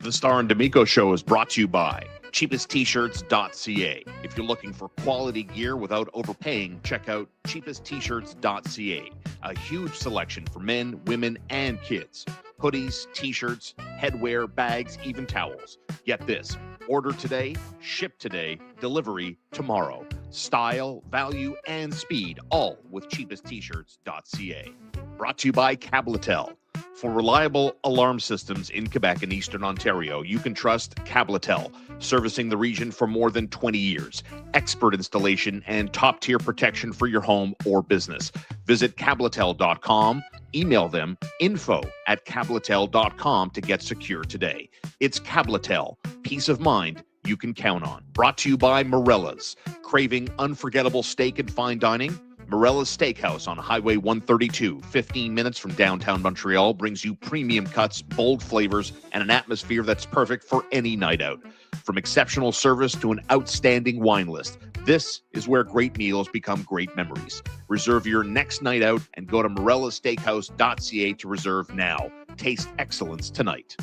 The Star and D'Amico Show is brought to you by cheapesttshirts.ca. If you're looking for quality gear without overpaying, check out cheapesttshirts.ca. A huge selection for men, women, and kids. Hoodies, t-shirts, headwear, bags, even towels. Get this. Order today, ship today, delivery tomorrow. Style, value, and speed, all with cheapesttshirts.ca. Brought to you by Cabletel. For reliable alarm systems in Quebec and Eastern Ontario, you can trust Cabletel, servicing the region for more than 20 years. Expert installation and top-tier protection for your home or business. Visit cabletel.com. Email them info@cabletel.com to get secure today. It's Cabletel. Peace of mind you can count on. Brought to you by Morella's. Craving unforgettable steak and fine dining? Morella's Steakhouse on Highway 132, 15 minutes from downtown Montreal, brings you premium cuts, bold flavors, and an atmosphere that's perfect for any night out. From exceptional service to an outstanding wine list, this is where great meals become great memories. Reserve your next night out and go to morellassteakhouse.ca to reserve now. Taste excellence tonight.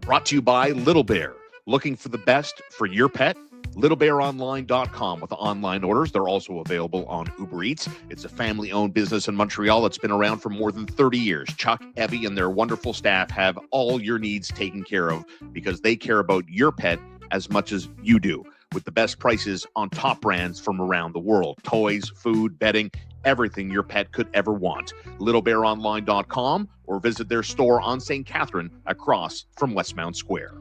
Brought to you by Little Bear. Looking for the best for your pet? LittleBearOnline.com with online orders. They're also available on Uber Eats. It's a family-owned business in Montreal that's been around for more than 30 years. Chuck, Evie, and their wonderful staff have all your needs taken care of because they care about your pet as much as you do, with the best prices on top brands from around the world. Toys, food, bedding, everything your pet could ever want. LittleBearOnline.com or visit their store on St. Catherine across from Westmount Square.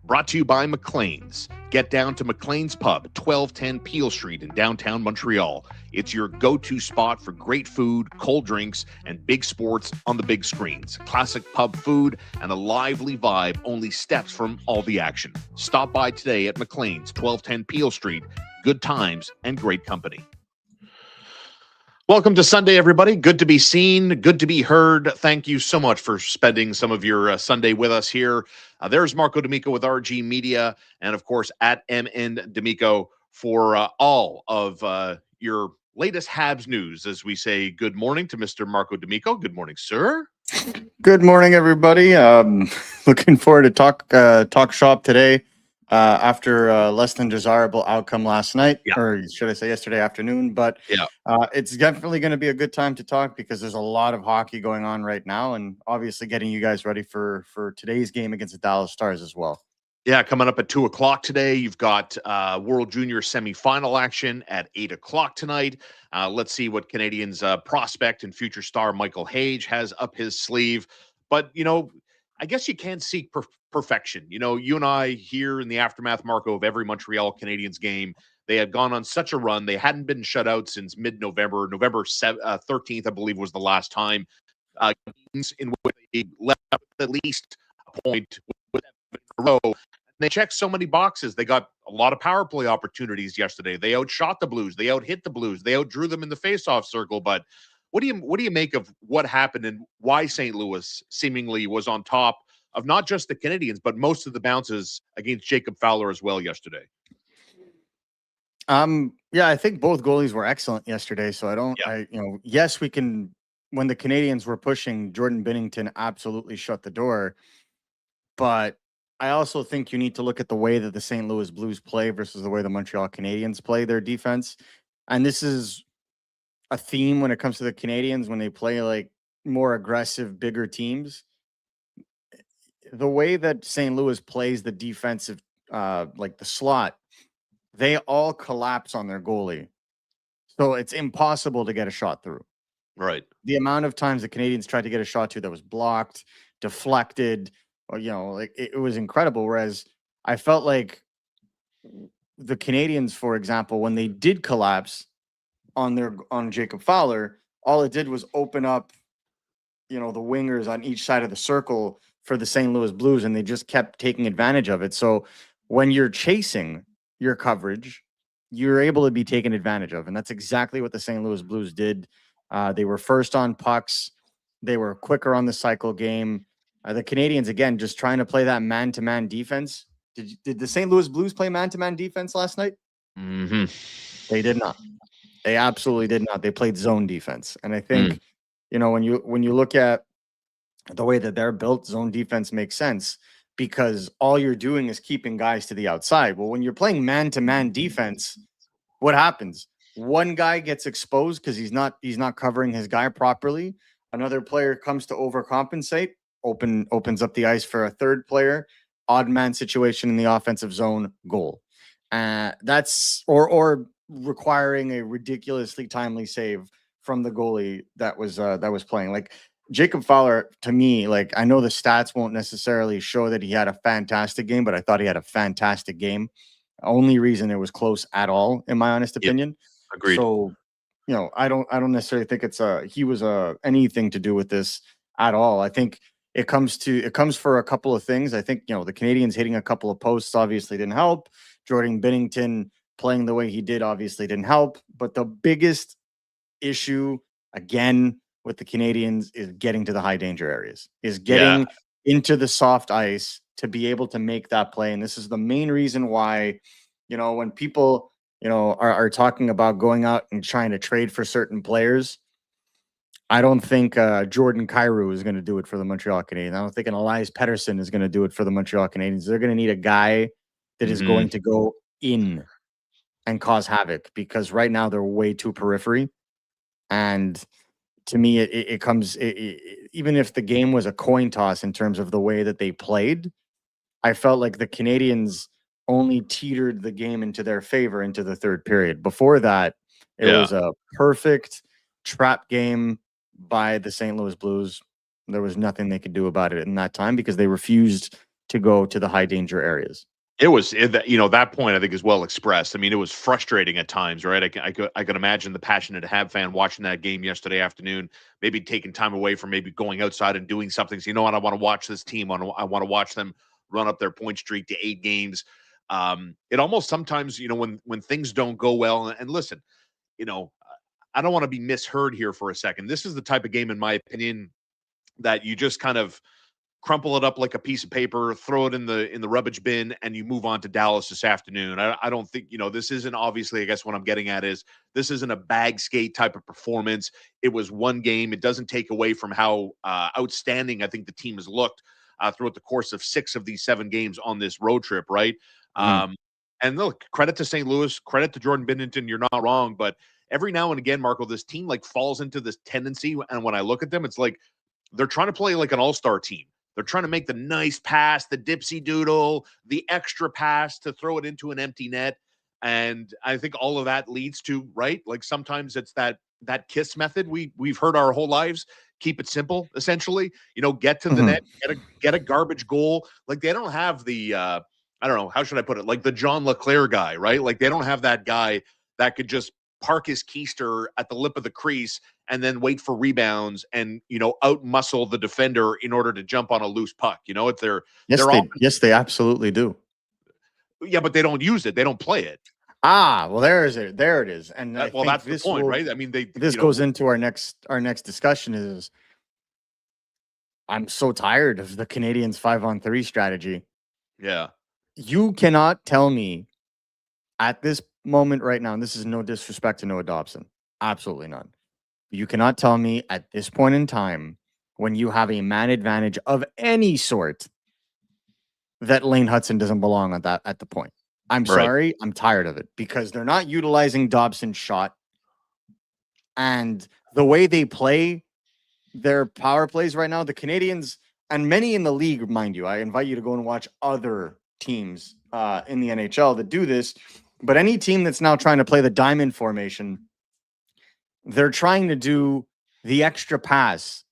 Brought to you by McLean's. Get down to McLean's Pub, 1210 Peel Street in downtown Montreal. It's your go-to spot for great food, cold drinks, and big sports on the big screens. Classic pub food and a lively vibe only steps from all the action. Stop by today at McLean's, 1210 Peel Street. Good times and great company. Welcome to Sunday, everybody. Good to be seen. Good to be heard. Thank you so much for spending some of your Sunday with us here. There's Marco D'Amico with RG Media, and of course at MN D'Amico for all of your latest Habs news. As we say, good morning to Mr. Marco D'Amico. Good morning, sir. Good morning, everybody. Looking forward to talk shop today. After a less than desirable outcome last night, or should I say yesterday afternoon, but it's definitely going to be a good time to talk because there's a lot of hockey going on right now and obviously getting you guys ready for today's game against the Dallas Stars as well. Yeah, coming up at 2 o'clock today, you've got World Junior semifinal action at 8 o'clock tonight. Let's see what Canadiens prospect and future star Michael Hage has up his sleeve. But, you know, I guess you can't seek perfection. You know, you and I here in the aftermath, Marco, of every Montreal Canadiens game, they had gone on such a run. They hadn't been shut out since mid-November. November 13th, I believe, was the last time in which they left at least a point with in a row. And they checked so many boxes. They got a lot of power play opportunities yesterday. They outshot the Blues. They outhit the Blues. They outdrew them in the faceoff circle. But what do you make of what happened and why St. Louis seemingly was on top of not just the Canadiens, but most of the bounces against Jacob Fowler as well yesterday? Yeah, I think both goalies were excellent yesterday. So yes, we can, when the Canadiens were pushing, Jordan Binnington absolutely shut the door. But I also think you need to look at the way that the St. Louis Blues play versus the way the Montreal Canadiens play their defense. And this is a theme when it comes to the Canadiens when they play like more aggressive, bigger teams. The way that St. Louis plays the defensive, like the slot, they all collapse on their goalie. So it's impossible to get a shot through. Right. The amount of times the Canadiens tried to get a shot to that was blocked, deflected, or, like it was incredible. Whereas I felt like the Canadiens, for example, when they did collapse on Jacob Fowler, all it did was open up, the wingers on each side of the circle for the St. Louis Blues, and they just kept taking advantage of it. So when you're chasing your coverage, you're able to be taken advantage of, and that's exactly what the St. Louis Blues did. They were first on pucks. They were quicker on the cycle game. The Canadiens, again, just trying to play that man-to-man defense. Did the St. Louis Blues play man-to-man defense last night? Mm-hmm. They did not. They absolutely did not. They played zone defense. And I think, when you look at the way that they're built, zone defense makes sense. because all you're doing is keeping guys to the outside. Well, when you're playing man-to-man defense, what happens? One guy gets exposed because he's not covering his guy properly. Another player comes to overcompensate, opens up the ice for a third player, odd man situation in the offensive zone, goal. That's or requiring a ridiculously timely save from the goalie that was playing. Like Jacob Fowler, to me, like I know the stats won't necessarily show that he had a fantastic game, but I thought he had a fantastic game. Only reason it was close at all, in my honest opinion. Agreed. So, I don't necessarily think he was anything to do with this at all. I think it comes for a couple of things. I think, the Canadiens hitting a couple of posts obviously didn't help. Jordan Binnington playing the way he did obviously didn't help. But the biggest issue, again, with the Canadiens is getting to the high danger areas, is getting into the soft ice to be able to make that play. And this is the main reason why, when people, are talking about going out and trying to trade for certain players, I don't think Jordan Kyrou is going to do it for the Montreal Canadiens. I don't think an Elias Pettersson is going to do it for the Montreal Canadiens. They're going to need a guy that is going to go in and cause havoc, because right now they're way too periphery. And to me, it comes, even if the game was a coin toss in terms of the way that they played, I felt like the Canadiens only teetered the game into their favor into the third period. Before that, it was a perfect trap game by the St. Louis Blues. There was nothing they could do about it in that time because they refused to go to the high danger areas. It was, that point I think is well expressed. I mean, it was frustrating at times, right? I could imagine the passionate Hab fan watching that game yesterday afternoon, maybe taking time away from maybe going outside and doing something. So, I want to watch this team. I want to watch them run up their point streak to 8 games. It almost sometimes, when things don't go well, and listen, I don't want to be misheard here for a second. This is the type of game, in my opinion, that you just kind of crumple it up like a piece of paper, throw it in the rubbish bin, and you move on to Dallas this afternoon. I don't think, this isn't, obviously, I guess what I'm getting at is this isn't a bag skate type of performance. It was one game. It doesn't take away from how outstanding I think the team has looked throughout the course of 6 of these 7 games on this road trip, right? And look, credit to St. Louis, credit to Jordan Binnington. You're not wrong, but every now and again, Marco, this team like falls into this tendency, and when I look at them, it's like they're trying to play like an all-star team. They're trying to make the nice pass, the dipsy doodle, the extra pass to throw it into an empty net. And I think all of that leads to, right? Like sometimes it's that KISS method we've heard our whole lives. Keep it simple, essentially. Get to the net, get a garbage goal. Like they don't have the I don't know, how should I put it? Like the John LeClaire guy, right? Like they don't have that guy that could just park his keister at the lip of the crease and then wait for rebounds and, out muscle the defender in order to jump on a loose puck. Yes, they absolutely do. Yeah, but they don't use it. They don't play it. Well, there it is. And that's the point, right? I mean, this goes into our next discussion is I'm so tired of the Canadiens 5-on-3 strategy. Yeah. You cannot tell me at this moment right now, and this is no disrespect to Noah Dobson, absolutely none. You cannot tell me at this point in time, when you have a man advantage of any sort, that Lane Hudson doesn't belong at the point. I'm sorry, I'm tired of it because they're not utilizing Dobson's shot, and the way they play their power plays right now, the Canadiens and many in the league, mind you, I invite you to go and watch other teams in the NHL that do this. But any team that's now trying to play the diamond formation, they're trying to do the extra pass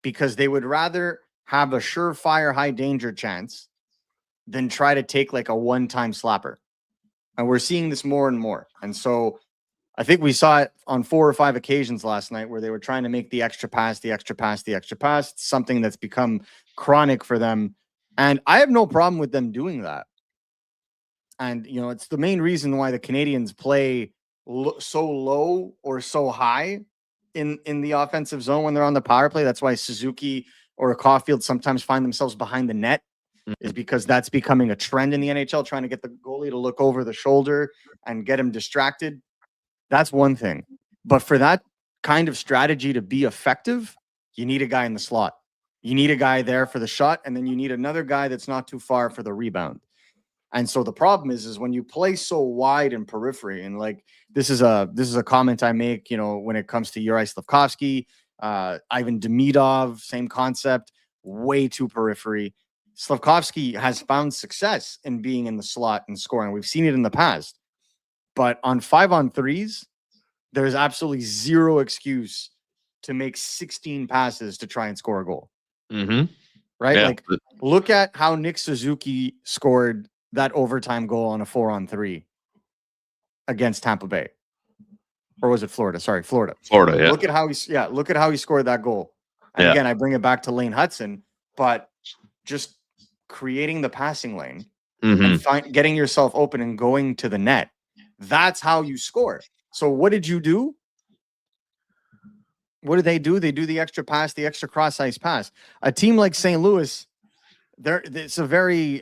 because they would rather have a surefire high danger chance than try to take like a one-time slapper. And we're seeing this more and more. And so I think we saw it on 4 or 5 occasions last night where they were trying to make the extra pass. It's something that's become chronic for them. And I have no problem with them doing that. And, it's the main reason why the Canadiens play so low or so high in the offensive zone when they're on the power play. That's why Suzuki or Caulfield sometimes find themselves behind the net, is because that's becoming a trend in the NHL, trying to get the goalie to look over the shoulder and get him distracted. That's one thing. But for that kind of strategy to be effective, you need a guy in the slot. You need a guy there for the shot, and then you need another guy that's not too far for the rebound. And so the problem is when you play so wide in periphery, and like this is a comment I make, when it comes to Yuri Slafkovsky, Ivan Demidov, same concept, way too periphery. Slafkovsky has found success in being in the slot and scoring. We've seen it in the past, but on 5-on-3s, there's absolutely zero excuse to make 16 passes to try and score a goal. Mm-hmm. Right? Yeah. Like, look at how Nick Suzuki scored that overtime goal on a 4-on-3 against Tampa Bay. Or was it Florida? Sorry, Florida. Florida, yeah. Look at how he scored that goal. And again, I bring it back to Lane Hudson, but just creating the passing lane and getting yourself open and going to the net. That's how you score. So what did you do? What do? They do the extra pass, the extra cross-ice pass. A team like St. Louis, it's a very,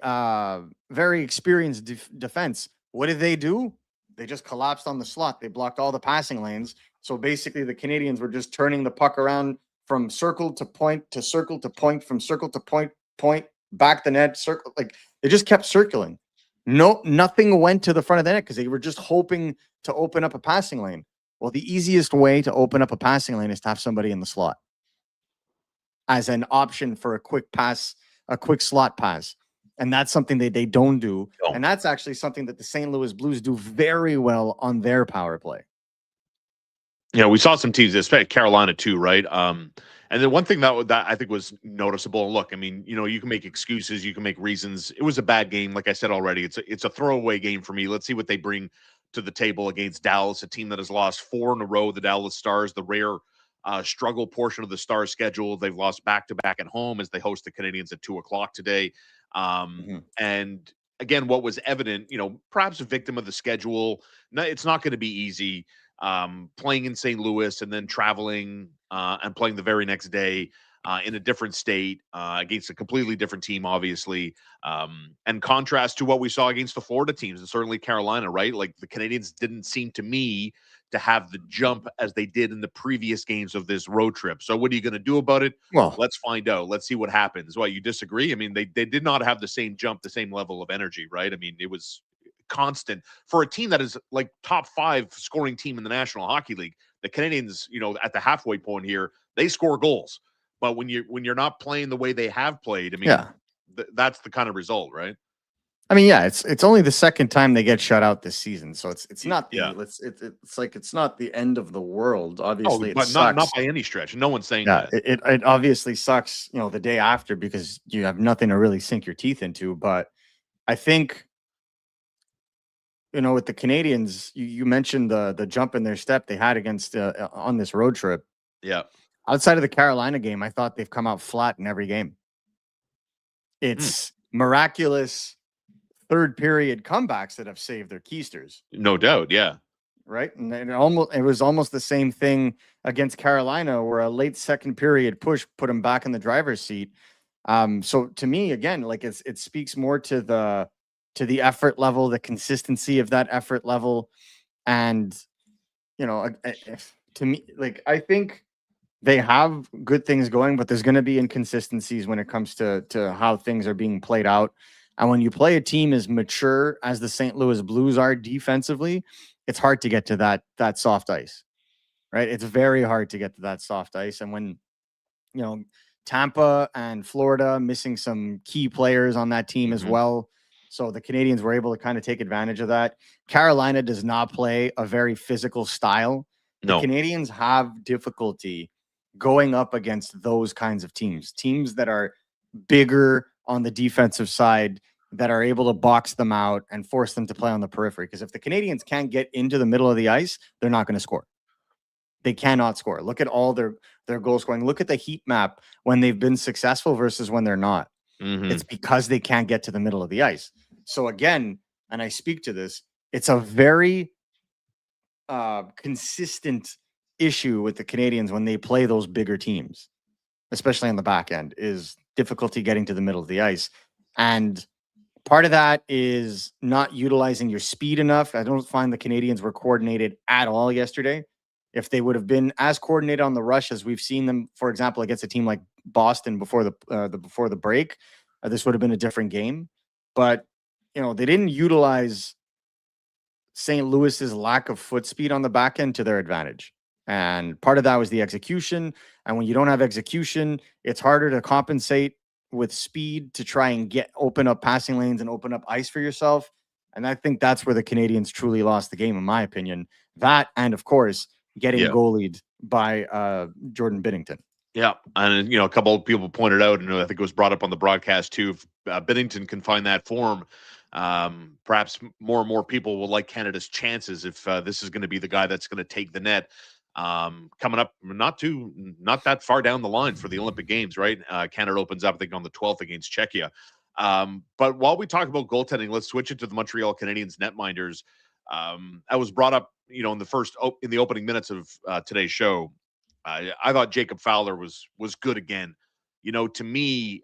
very experienced defense. What did they do? They just collapsed on the slot. They blocked all the passing lanes. So basically, the Canadiens were just turning the puck around from circle to point to circle to point, from circle to point, back the net, circle. Like, they just kept circling. Nothing went to the front of the net because they were just hoping to open up a passing lane. Well, the easiest way to open up a passing lane is to have somebody in the slot as an option for a quick pass, a quick slot pass. And that's something that they don't do. And that's actually something that the St. Louis Blues do very well on their power play. Yeah, we saw some teams, especially Carolina too, right? And then one thing that I think was noticeable. Look, I mean, you can make excuses, you can make reasons. It was a bad game, like I said already. It's a throwaway game for me. Let's see what they bring to the table against Dallas, a team that has lost 4 in a row. The Dallas Stars, the rare struggle portion of the Stars schedule. They've lost back-to-back at home as they host the Canadiens at 2:00 today. And again, what was evident, perhaps a victim of the schedule. No, it's not going to be easy. Playing in St. Louis and then traveling and playing the very next day in a different state against a completely different team, obviously. And contrast to what we saw against the Florida teams and certainly Carolina, right? Like, the Canadiens didn't seem to me to have the jump as they did in the previous games of this road trip. So what are you going to do about it? Well, let's find out. Let's see what happens. Well, you disagree? I mean, they did not have the same jump, the same level of energy, right? I mean, it was constant for a team that is like top 5 scoring team in the National Hockey League. The Canadiens, at the halfway point here, they score goals. But when you're not playing the way they have played, I mean, that's the kind of result, right? I mean, yeah, it's only the second time they get shut out this season, so it's not it's like it's not the end of the world. Obviously, but not by any stretch. No one's saying that. It obviously sucks, the day after, because you have nothing to really sink your teeth into. But I think, with the Canadiens, you mentioned the jump in their step they had against on this road trip. Yeah. Outside of the Carolina game, I thought they've come out flat in every game. It's miraculous third period comebacks that have saved their keisters. No doubt, yeah. Right? And it was almost the same thing against Carolina, where a late second period push put them back in the driver's seat. So to me, again, like, it speaks more to the effort level, the consistency of that effort level. And, to me, like, I think they have good things going, but there's going to be inconsistencies when it comes to how things are being played out. And when you play a team as mature as the St. Louis Blues are defensively, it's hard to get to that soft ice, right? It's very hard to get to that soft ice. And when, Tampa and Florida missing some key players on that team as well. So the Canadiens were able to kind of take advantage of that. Carolina does not play a very physical style. The Canadiens have difficulty going up against those kinds of teams that are bigger on the defensive side, that are able to box them out and force them to play on the periphery. Because if the Canadiens can't get into the middle of the ice, they're not going to score. They cannot score. Look at all their goal scoring. Look at the heat map when they've been successful versus when they're not. It's because they can't get to the middle of the ice. So again, and I speak to this, it's a very consistent issue with the Canadiens when they play those bigger teams, especially on the back end, is difficulty getting to the middle of the ice. And part of that is not utilizing your speed enough. I don't find the Canadiens were coordinated at all yesterday. If they would have been as coordinated on the rush as we've seen them, for example, against a team like Boston before the break, this would have been a different game. But they didn't utilize St. Louis's lack of foot speed on the back end to their advantage. And part of that was the execution. And when you don't have execution, it's harder to compensate with speed to try and open up passing lanes and open up ice for yourself. And I think that's where the Canadiens truly lost the game, in my opinion. That, and of course, getting goalied by Jordan Binnington. Yeah, and a couple of people pointed out, and I think it was brought up on the broadcast too. If Binnington can find that form, perhaps more and more people will like Canada's chances if this is going to be the guy that's going to take the net. Coming up, not that far down the line for the Olympic Games, right? Canada opens up, I think, on the 12th against Czechia. But while we talk about goaltending, let's switch it to the Montreal Canadiens netminders. I was brought up, in the opening minutes of today's show. I thought Jacob Fowler was good again. To me,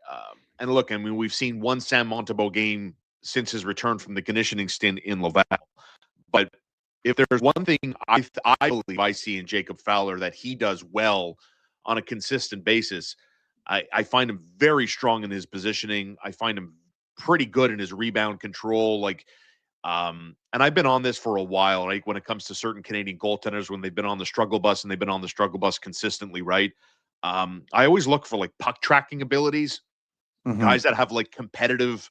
and look, I mean, we've seen one Sam Montembeault game since his return from the conditioning stint in Laval. But if there's one thing I believe I see in Jacob Fowler that he does well on a consistent basis, I find him very strong in his positioning. I find him pretty good in his rebound control. And I've been on this for a while, right? When it comes to certain Canadian goaltenders, when they've been on the struggle bus and they've been on the struggle bus consistently, right? I always look for puck tracking abilities, guys that have competitive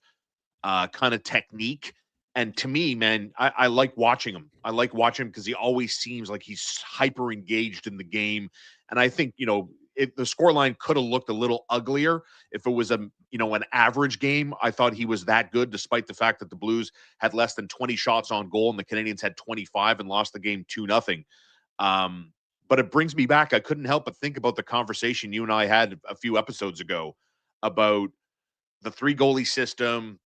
kind of technique. And to me, man, I like watching him. I like watching him because he always seems like he's hyper engaged in the game. And I think, if the scoreline could have looked a little uglier if it was an average game. I thought he was that good, despite the fact that the Blues had less than 20 shots on goal and the Canadiens had 25 and lost the game 2-0. But it brings me back. I couldn't help but think about the conversation you and I had a few episodes ago about the 3 goalie system,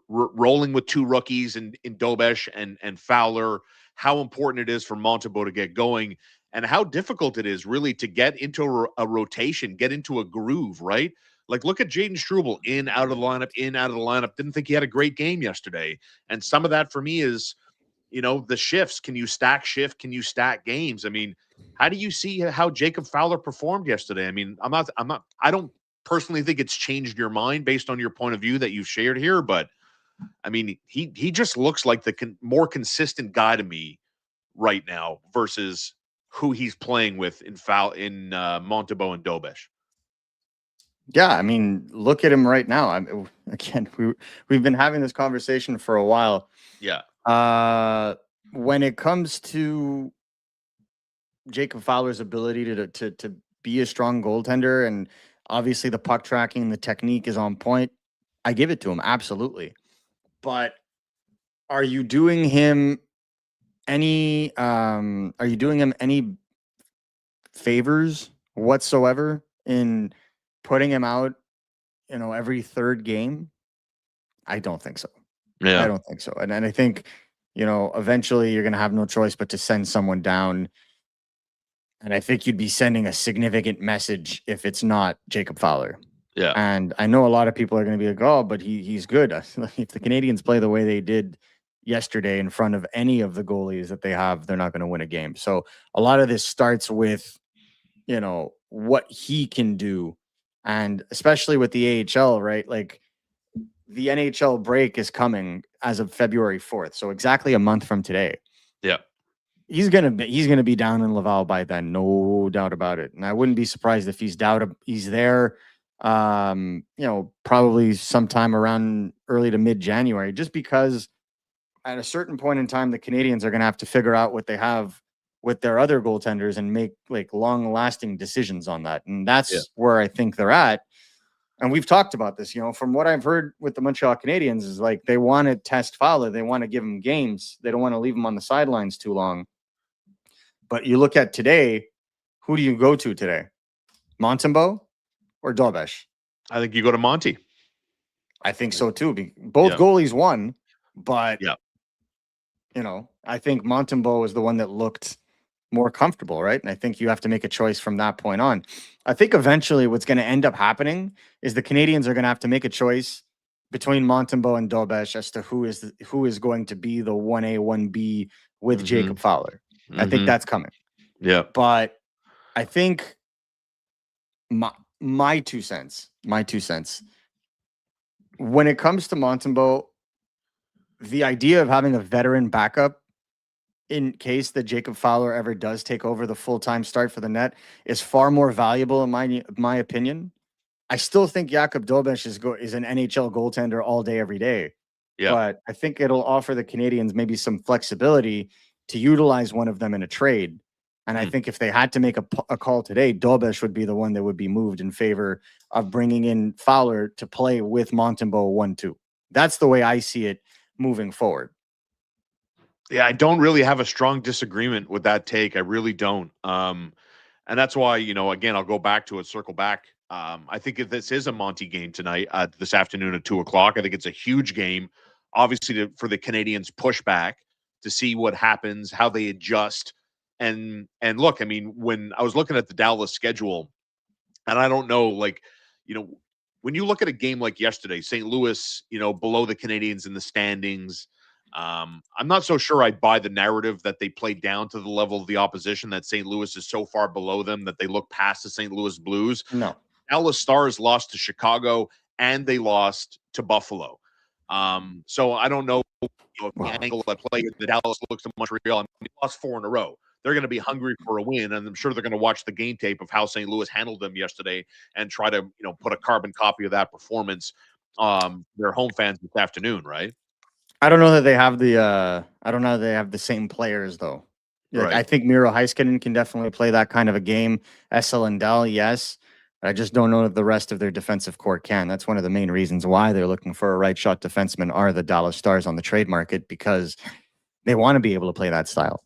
rolling with 2 rookies in Dobeš and Fowler, how important it is for Montembeault to get going, and how difficult it is really to get into a rotation, get into a groove, right? Look at Jaden Struble, in, out of the lineup. Didn't think he had a great game yesterday. And some of that for me is, the shifts. Can you stack shift? Can you stack games? I mean, how do you see how Jacob Fowler performed yesterday? I mean, I don't personally think it's changed your mind based on your point of view that you've shared here, but I mean, he just looks like the more consistent guy to me right now versus who he's playing with in Montembeault and Dobeš. Yeah, I mean, look at him right now. Again, we've been having this conversation for a while. Yeah. When it comes to Jacob Fowler's ability to be a strong goaltender, and obviously the puck tracking, the technique is on point, I give it to him, absolutely. But are you doing him any favors whatsoever in putting him out, every third game? I don't think so. Yeah. I don't think so. And I think, eventually you're going to have no choice but to send someone down. And I think you'd be sending a significant message if it's not Jacob Fowler. Yeah. And I know a lot of people are going to be like, oh, but he's good. If the Canadiens play the way they did yesterday in front of any of the goalies that they have, they're not going to win a game. So a lot of this starts with, what he can do. And especially with the AHL, right? The NHL break is coming as of February 4th. So exactly a month from today. Yeah. He's gonna be down in Laval by then, no doubt about it. And I wouldn't be surprised if he's there, probably sometime around early to mid-January, just because at a certain point in time, the Canadiens are gonna have to figure out what they have with their other goaltenders and make long-lasting decisions on that. And that's where I think they're at. And we've talked about this, from what I've heard with the Montreal Canadiens is they want to test Fowler. They want to give him games. They don't want to leave him on the sidelines too long. But you look at today, who do you go to today? Montembeault or Dobeš? I think you go to Monty. I think so too. Both goalies won, but I think Montembeault is the one that looked more comfortable, right? And I think you have to make a choice from that point on. I think eventually what's going to end up happening is the Canadiens are going to have to make a choice between Montembeault and Dobeš as to who is going to be the 1A, 1B with Jacob Fowler. I think that's coming. Yeah. But I think my 2 cents. My 2 cents. When it comes to Montembeault, the idea of having a veteran backup in case that Jacob Fowler ever does take over the full-time start for the net is far more valuable in my opinion. I still think Jacob Dobeš is an NHL goaltender all day, every day. Yeah. But I think it'll offer the Canadians maybe some flexibility to utilize one of them in a trade. And I think if they had to make a call today, Dobeš would be the one that would be moved in favor of bringing in Fowler to play with Montembeault 1-2. That's the way I see it moving forward. Yeah, I don't really have a strong disagreement with that take. I really don't. And that's why, again, I'll go back to it, circle back. I think if this is a Monty game tonight, this afternoon at 2:00, I think it's a huge game, obviously, for the Canadians pushback to see what happens, how they adjust. And look, I mean, when I was looking at the Dallas schedule, and I don't know, like, when you look at a game like yesterday, St. Louis, below the Canadians in the standings, I'm not so sure I'd buy the narrative that they played down to the level of the opposition, that St. Louis is so far below them that they look past the St. Louis Blues. No. Dallas Stars lost to Chicago and they lost to Buffalo. So I don't know the angle that play the Dallas looks to Montreal. I mean, they lost 4 in a row. They're going to be hungry for a win, and I'm sure they're going to watch the game tape of how St. Louis handled them yesterday and try to, put a carbon copy of that performance their home fans this afternoon, right? I don't know that they have I don't know that they have the same players though. Like, Right. I think Miro Heiskanen can definitely play that kind of a game. SL Lindell, yes. I just don't know if the rest of their defensive core can. That's one of the main reasons why they're looking for a right shot defenseman are the Dallas Stars on the trade market, because they want to be able to play that style.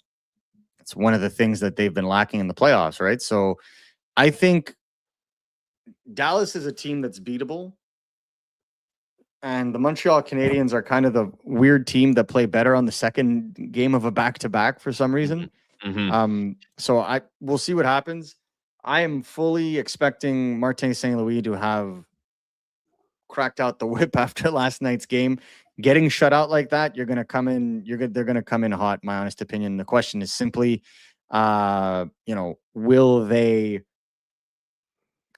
It's one of the things that they've been lacking in the playoffs, right? So I think Dallas is a team that's beatable. And the Montreal Canadiens are kind of the weird team that play better on the second game of a back-to-back for some reason. Mm-hmm. So we'll see what happens. I am fully expecting Martin St. Louis to have cracked out the whip after last night's game. Getting shut out like that, you're going to come in. They're going to come in hot. My honest opinion. The question is simply, will they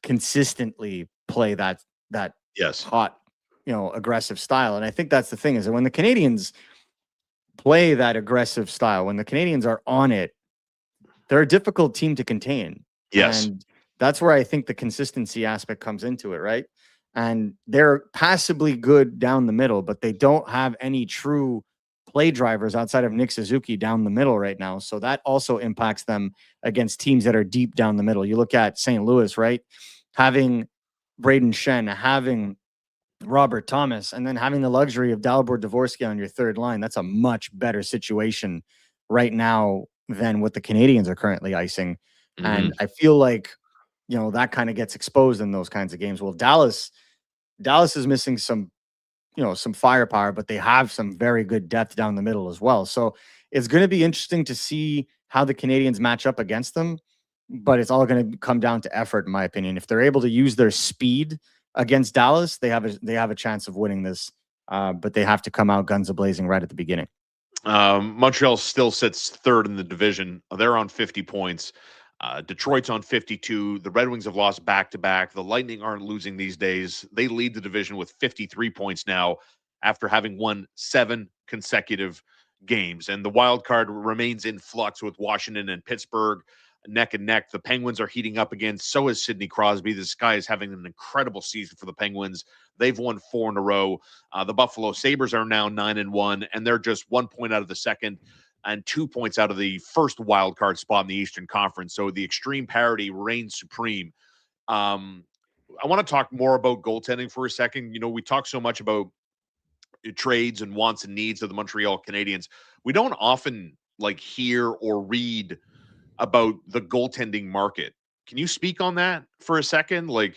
consistently play that Yes. hot, aggressive style? And I think that's the thing, is that when the Canadians play that aggressive style, when the Canadians are on it, they're a difficult team to contain. Yes. And that's where I think the consistency aspect comes into it, right? And they're passably good down the middle, but they don't have any true play drivers outside of Nick Suzuki down the middle right now. So that also impacts them against teams that are deep down the middle. You look at St. Louis, right? Having Braden Shen, having Robert Thomas, and then having the luxury of Dalibor Dvorsky on your third line. That's a much better situation right now than what the Canadians are currently icing. Mm-hmm. And I feel like, that kind of gets exposed in those kinds of games. Well, Dallas is missing some firepower, but they have some very good depth down the middle as well. So it's going to be interesting to see how the Canadians match up against them, but it's all going to come down to effort, in my opinion. If they're able to use their speed against Dallas, they have a chance of winning this, but they have to come out guns a-blazing right at the beginning. Montreal still sits third in the division. They're on 50 points. Detroit's on 52. The Red Wings have lost back-to-back. The Lightning aren't losing these days. They lead the division with 53 points now after having won 7 consecutive games. And the wild card remains in flux with Washington and Pittsburgh neck and neck. The Penguins are heating up again. So is Sidney Crosby. This guy is having an incredible season for the Penguins. They've won 4 in a row. The Buffalo Sabres are now 9-1, and they're just 1 point out of the second and 2 points out of the first wild card spot in the Eastern Conference. So the extreme parity reigns supreme. I want to talk more about goaltending for a second. We talk so much about trades and wants and needs of the Montreal Canadiens. We don't often hear or read about the goaltending market. Can you speak on that for a second? When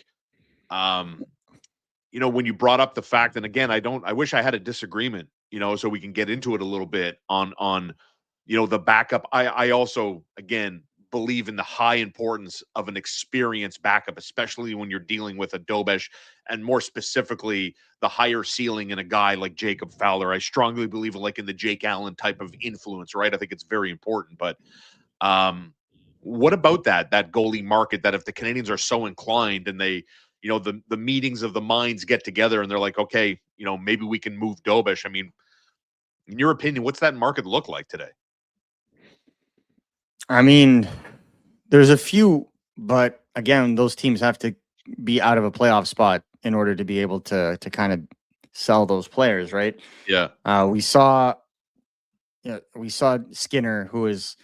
you brought up the fact, and again, I wish I had a disagreement, so we can get into it a little bit on the backup. I also, again, believe in the high importance of an experienced backup, especially when you're dealing with a Dobeš, and more specifically, the higher ceiling in a guy like Jacob Fowler. I strongly believe in the Jake Allen type of influence, right? I think it's very important. But what about that goalie market, that if the Canadiens are so inclined and they, the meetings of the minds get together and they're like, okay, maybe we can move Dobish. I mean, in your opinion, what's that market look like today? I mean, there's a few, but again, those teams have to be out of a playoff spot in order to be able to kind of sell those players, right? Yeah. We saw Skinner, who is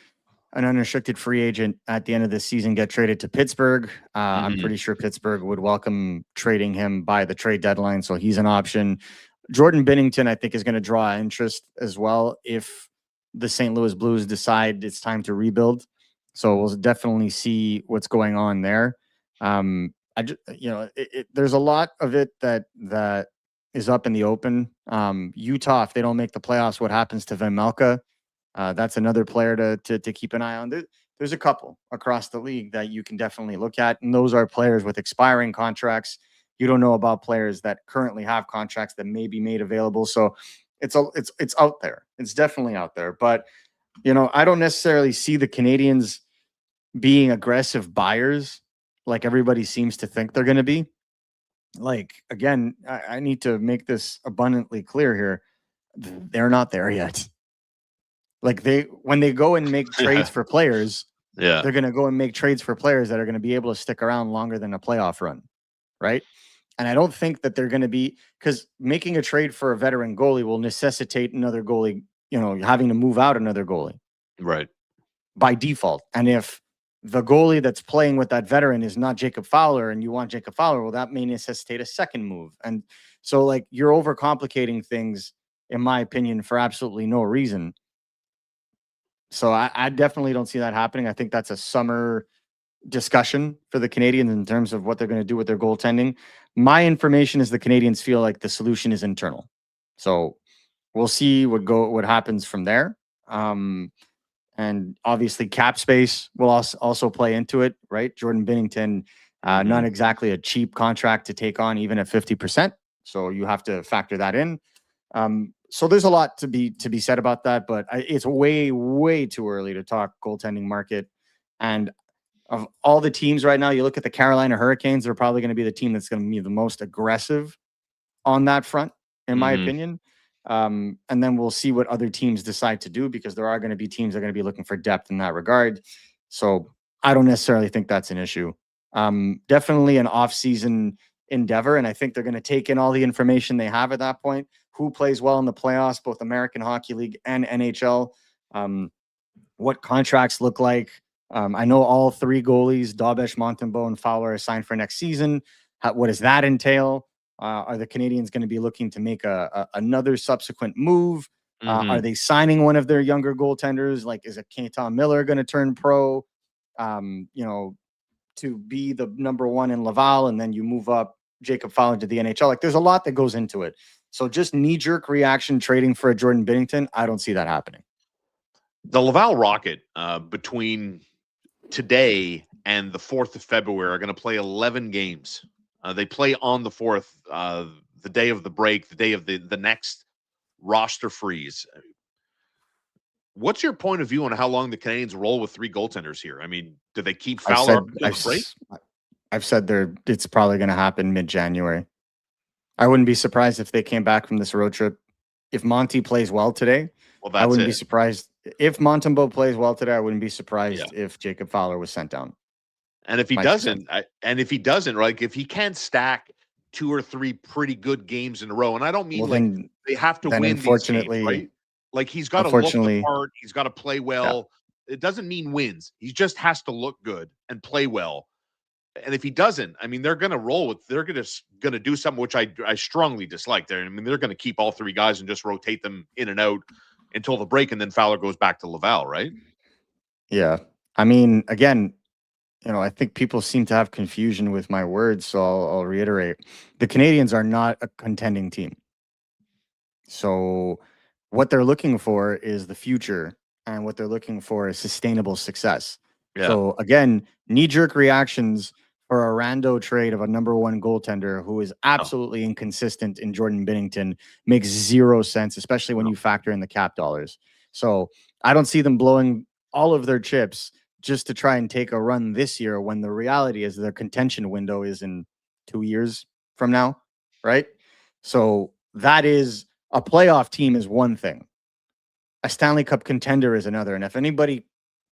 an unrestricted free agent at the end of the season, get traded to Pittsburgh. I'm pretty sure Pittsburgh would welcome trading him by the trade deadline, so he's an option. Jordan Binnington, I think, is going to draw interest as well if the St. Louis Blues decide it's time to rebuild. So we'll definitely see what's going on there. There's a lot of it that is up in the open. Utah, if they don't make the playoffs, what happens to Vejmelka? That's another player to keep an eye on. There's a couple across the league that you can definitely look at, and those are players with expiring contracts. You don't know about players that currently have contracts that may be made available. So it's out there. It's definitely out there. But I don't necessarily see the Canadiens being aggressive buyers like everybody seems to think they're going to be. Like, again, I need to make this abundantly clear here. They're not there yet. Like, when they go and make trades for players, they're going to go and make trades for players that are going to be able to stick around longer than a playoff run, right? And I don't think that they're going to be, because making a trade for a veteran goalie will necessitate another goalie, having to move out another goalie, right, by default. And if the goalie that's playing with that veteran is not Jacob Fowler and you want Jacob Fowler, well, that may necessitate a second move. And so, like, you're overcomplicating things, in my opinion, for absolutely no reason. So I definitely don't see that happening. I think that's a summer discussion for the Canadiens in terms of what they're going to do with their goaltending. My information is the Canadiens feel like the solution is internal. So we'll see what happens from there. And obviously cap space will also play into it, right? Jordan Binnington, not exactly a cheap contract to take on, even at 50%. So you have to factor that in. So there's a lot to be said about that, but it's way, way too early to talk goaltending market. And of all the teams right now, you look at the Carolina Hurricanes, they're probably going to be the team that's going to be the most aggressive on that front, in my opinion. And then we'll see what other teams decide to do, because there are going to be teams that are going to be looking for depth in that regard. So I don't necessarily think that's an issue. Definitely an off-season endeavor, and I think they're going to take in all the information they have at that point. Who plays well in the playoffs, both American Hockey League and NHL? What contracts look like? I know all three goalies, Dobish, Montembeault, and Fowler, are signed for next season. What does that entail? Are the Canadiens going to be looking to make another subsequent move? Are they signing one of their younger goaltenders? Like, is it Keaton Miller going to turn pro? To be the number one in Laval, and then you move up Jacob Fowler to the NHL. Like, there's a lot that goes into it. So just knee-jerk reaction trading for a Jordan Binnington, I don't see that happening. The Laval Rocket, between today and the 4th of February, are going to play 11 games. They play on the 4th, the day of the break, the day of the next roster freeze. What's your point of view on how long the Canadiens roll with three goaltenders here? I mean, do they keep Fowler up until the break? I've said it's probably going to happen mid-January. I wouldn't be surprised if they came back from this road trip. If Monty plays well today, I wouldn't be surprised. If Montembeault plays well today, I wouldn't be surprised if Jacob Fowler was sent down. And if he doesn't, right, if he can't stack 2 or 3 pretty good games in a row, and I don't mean they have to win these games, right? Like, he's got to look the part. He's got to play well. Yeah. It doesn't mean wins. He just has to look good and play well. And if he doesn't, I mean, they're going to do something which I strongly dislike. They're going to keep all three guys and just rotate them in and out until the break, and then Fowler goes back to Laval, right? Yeah. I mean, again, I think people seem to have confusion with my words, so I'll reiterate. The Canadiens are not a contending team. So what they're looking for is the future, and what they're looking for is sustainable success. Yeah. So again, knee-jerk reactions for a rando trade of a number one goaltender who is absolutely inconsistent in Jordan Binnington makes zero sense, especially when you factor in the cap dollars. So I don't see them blowing all of their chips just to try and take a run this year when the reality is their contention window is in 2 years from now, right? So that is a playoff team is one thing. A Stanley Cup contender is another. And if anybody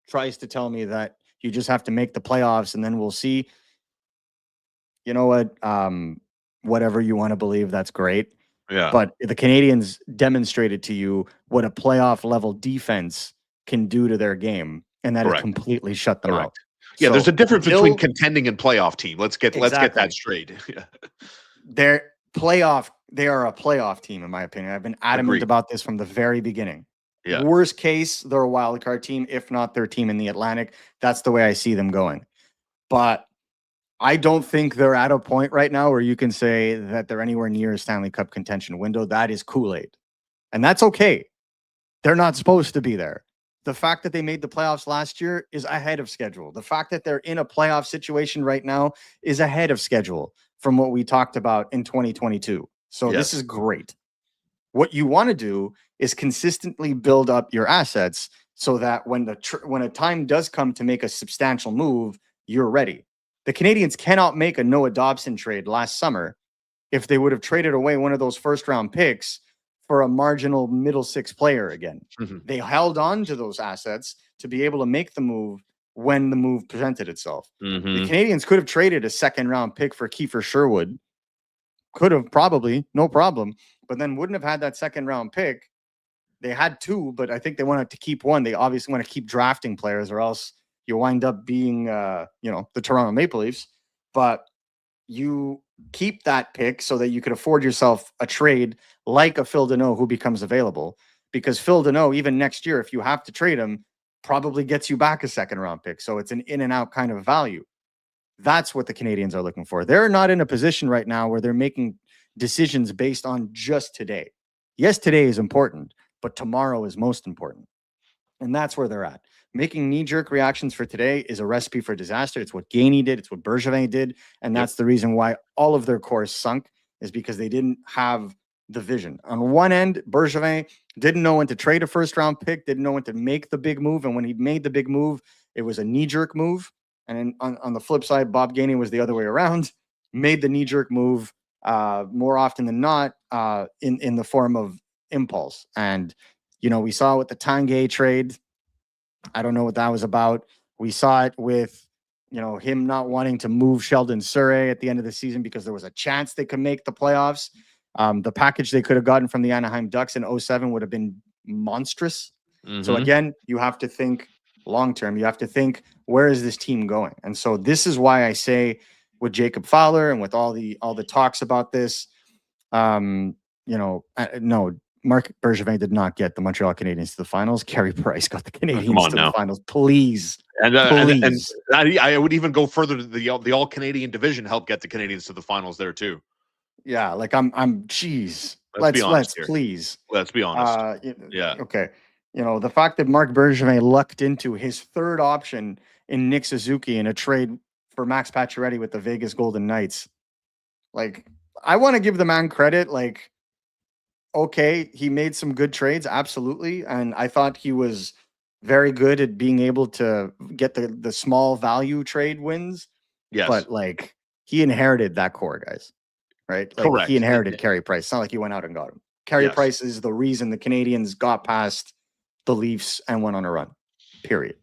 tries to tell me that you just have to make the playoffs and then we'll see, you know what? Whatever you want to believe, that's great. Yeah. But the Canadiens demonstrated to you what a playoff level defense can do to their game, and that has Correct. completely shut them out. Yeah, So there's a difference until- between contending and playoff team. Let's get Exactly. that straight. Yeah. They're playoff. They are a playoff team, in my opinion. I've been adamant Agreed. about this from the very beginning. Yeah. Worst case, they're a wild card team. If not, their team in the Atlantic. That's the way I see them going. But I don't think they're at a point right now where you can say that they're anywhere near a Stanley Cup contention window. That is Kool-Aid. And that's okay. They're not supposed to be there. The fact that they made the playoffs last year is ahead of schedule. The fact that they're in a playoff situation right now is ahead of schedule from what we talked about in 2022. So this is great. What you want to do is consistently build up your assets so that when a time does come to make a substantial move, you're ready. The Canadiens cannot make a Noah Dobson trade last summer if they would have traded away one of those first round picks for a marginal middle six player again. Mm-hmm. They held on to those assets to be able to make the move when the move presented itself. Mm-hmm. The Canadiens could have traded a second round pick for Kiefer Sherwood. Could have probably, no problem, but then wouldn't have had that second round pick. They had two, but I think they wanted to keep one. They obviously want to keep drafting players or else you wind up being, the Toronto Maple Leafs. But you keep that pick so that you could afford yourself a trade like a Phil Deneau who becomes available. Because Phil Deneau, even next year, if you have to trade him, probably gets you back a second round pick. So it's an in and out kind of value. That's what the Canadiens are looking for. They're not in a position right now where they're making decisions based on just today. Yes, today is important, but tomorrow is most important. And that's where they're at. Making knee-jerk reactions for today is a recipe for disaster. It's what Gainey did. It's what Bergevin did. And that's the reason why all of their cores sunk, is because they didn't have the vision. On one end, Bergevin didn't know when to trade a first-round pick, didn't know when to make the big move. And when he made the big move, it was a knee-jerk move. And then on the flip side, Bob Gainey was the other way around, made the knee-jerk move more often than not in the form of impulse. And, we saw with the Tanguay trade. I don't know what that was about. We saw it with, him not wanting to move Sheldon Surrey at the end of the season because there was a chance they could make the playoffs. The package they could have gotten from the Anaheim Ducks in 2007 would have been monstrous. Mm-hmm. So again, you have to think long-term. You have to think, where is this team going? And so this is why I say with Jacob Fowler and with all the talks about this, no, Marc Bergevin did not get the Montreal Canadiens to the finals. Carey Price got the Canadiens to the finals. Please. And please. And I would even go further to the all-Canadian division help get the Canadiens to the finals there too. Yeah, like geez. Let's please. Let's be honest. Yeah. Okay. The fact that Marc Bergevin lucked into his third option in Nick Suzuki in a trade for Max Pacioretty with the Vegas Golden Knights. Like, I want to give the man credit. Like, okay, he made some good trades, absolutely. And I thought he was very good at being able to get the small value trade wins. Yes. But, like, he inherited that core, guys. Right? Like, correct. He inherited Carey Price. It's not like he went out and got him. Carey Price is the reason the Canadiens got past the Leafs and went on a run, period.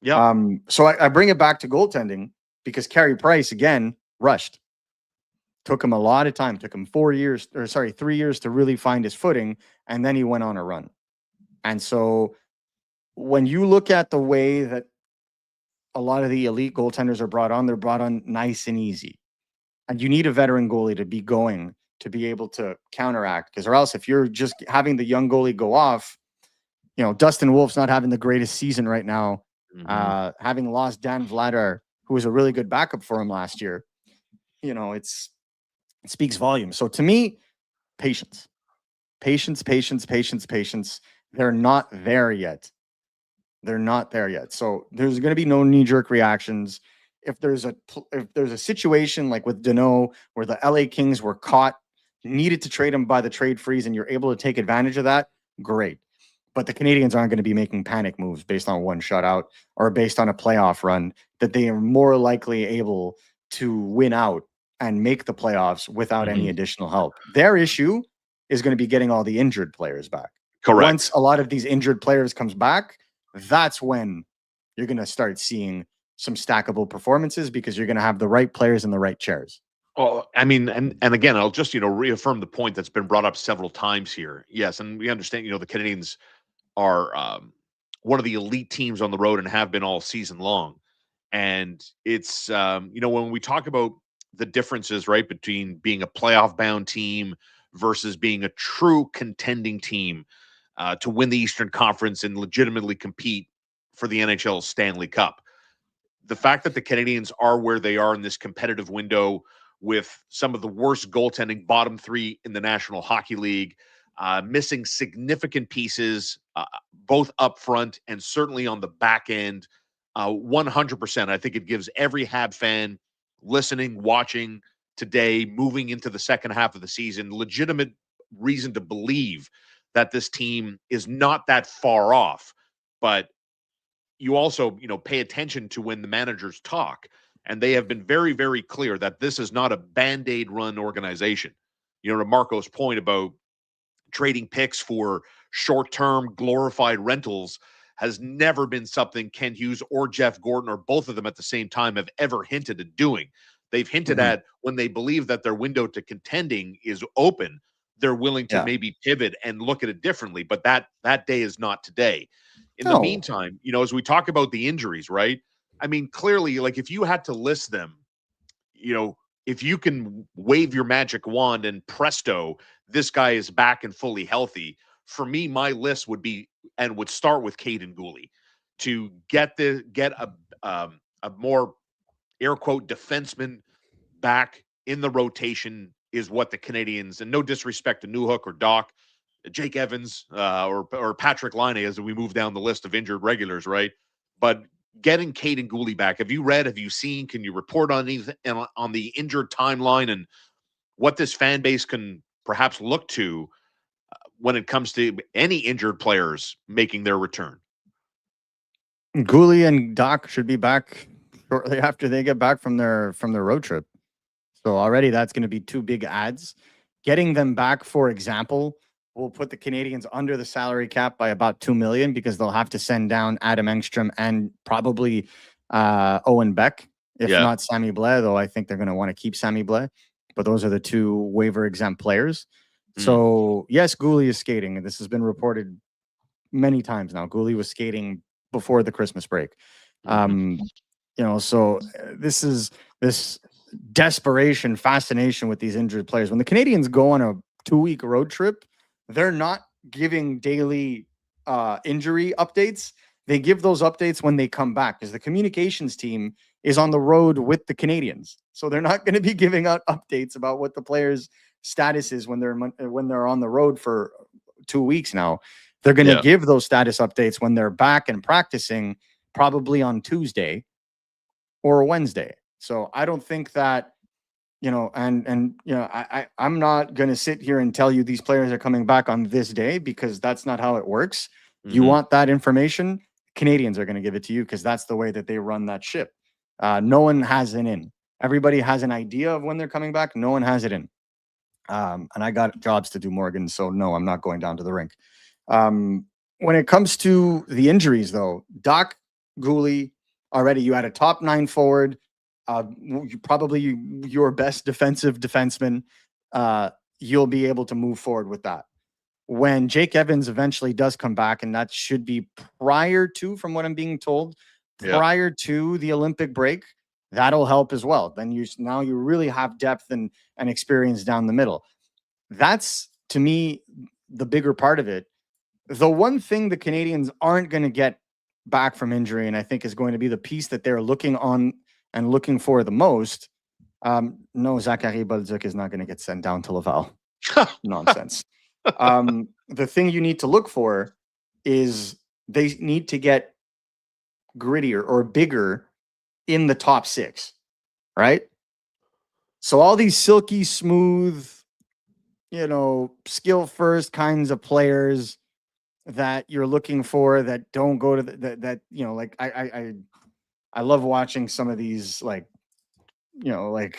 Yeah. So I bring it back to goaltending because Carey Price, again, rushed. Took him a lot of time. Took him 3 years to really find his footing, and then he went on a run. And so when you look at the way that a lot of the elite goaltenders are brought on, they're brought on nice and easy. And you need a veteran goalie to be going to be able to counteract, because or else if you're just having the young goalie go off, Dustin Wolf's not having the greatest season right now, having lost Dan Vladar, who was a really good backup for him last year. It speaks volumes. So to me, patience. They're not there yet. So there's going to be no knee-jerk reactions. If there's a situation like with Deneau where the LA Kings were caught, needed to trade him by the trade freeze, and you're able to take advantage of that, great. But the Canadiens aren't going to be making panic moves based on one shutout or based on a playoff run, that they are more likely able to win out and make the playoffs without any additional help. Their issue is going to be getting all the injured players back. Correct. Once a lot of these injured players comes back, that's when you're going to start seeing some stackable performances, because you're going to have the right players in the right chairs. Well, I mean, and again, I'll just, reaffirm the point that's been brought up several times here. Yes, and we understand, the Canadiens are one of the elite teams on the road and have been all season long. And it's, when we talk about the differences, right, between being a playoff bound team versus being a true contending team to win the Eastern Conference and legitimately compete for the NHL Stanley Cup. The fact that the Canadiens are where they are in this competitive window with some of the worst goaltending, bottom three in the National Hockey League, missing significant pieces, both up front and certainly on the back end, 100%. I think it gives every Hab fan listening, watching today, moving into the second half of the season, legitimate reason to believe that this team is not that far off. But you also, pay attention to when the managers talk, and they have been very, very clear that this is not a Band-Aid run organization. To Marco's point about trading picks for short-term glorified rentals has never been something Ken Hughes or Jeff Gordon, or both of them at the same time, have ever hinted at doing. They've hinted at when they believe that their window to contending is open, they're willing to maybe pivot and look at it differently. But that day is not today. In the meantime, as we talk about the injuries, right? I mean, clearly, like, if you had to list them, if you can wave your magic wand and presto, this guy is back and fully healthy. For me, my list would start with Caden Goalie to get a more air quote defenseman back in the rotation is what the Canadiens, and no disrespect to Newhook or Doc, Jake Evans, or Patrick Laine as we move down the list of injured regulars, right? But getting Caden Goalie back, have you seen, can you report on anything on the injured timeline and what this fan base can perhaps look to when it comes to any injured players making their return? Goalie and Doc should be back shortly after they get back from their road trip. So already that's going to be two big adds. Getting them back, for example, will put the Canadiens under the salary cap by about $2 million, because they'll have to send down Adam Engstrom and probably Owen Beck, if not Sammy Blais, though I think they're going to want to keep Sammy Blais. But those are the two waiver exempt players. So yes, Goalie is skating, and this has been reported many times now. Goalie was skating before the Christmas break. So this desperation, fascination with these injured players. When the Canadiens go on a 2-week road trip, they're not giving daily injury updates. They give those updates when they come back, because the communications team is on the road with the Canadiens. So they're not going to be giving out updates about what the players' status is when they're on the road for 2 weeks now. They're going to give those status updates when they're back and practicing, probably on Tuesday or Wednesday. So I don't think that, I'm not going to sit here and tell you these players are coming back on this day, because that's not how it works. You want that information, Canadiens are going to give it to you, because that's the way that they run that ship. No one has it in. Everybody has an idea of when they're coming back. No one has it in. And I got jobs to do, Morgan. So no, I'm not going down to the rink. When it comes to the injuries, though, Doc, Goalie, already you had a top 9 forward, probably your best defensive defenseman. You'll be able to move forward with that. When Jake Evans eventually does come back, and that should be prior to, from what I'm being told, prior to the Olympic break, that'll help as well. Then you really have depth and experience down the middle. That's, to me, the bigger part of it. The one thing the Canadiens aren't going to get back from injury, and I think is going to be the piece that they're looking on and looking for the most. No, Zachary Bolduc is not going to get sent down to Laval. Nonsense. The thing you need to look for is they need to get grittier or bigger in the top 6, right? So all these silky smooth, skill first kinds of players, that you're looking for that don't go to that you know, like I love watching some of these like, you know, like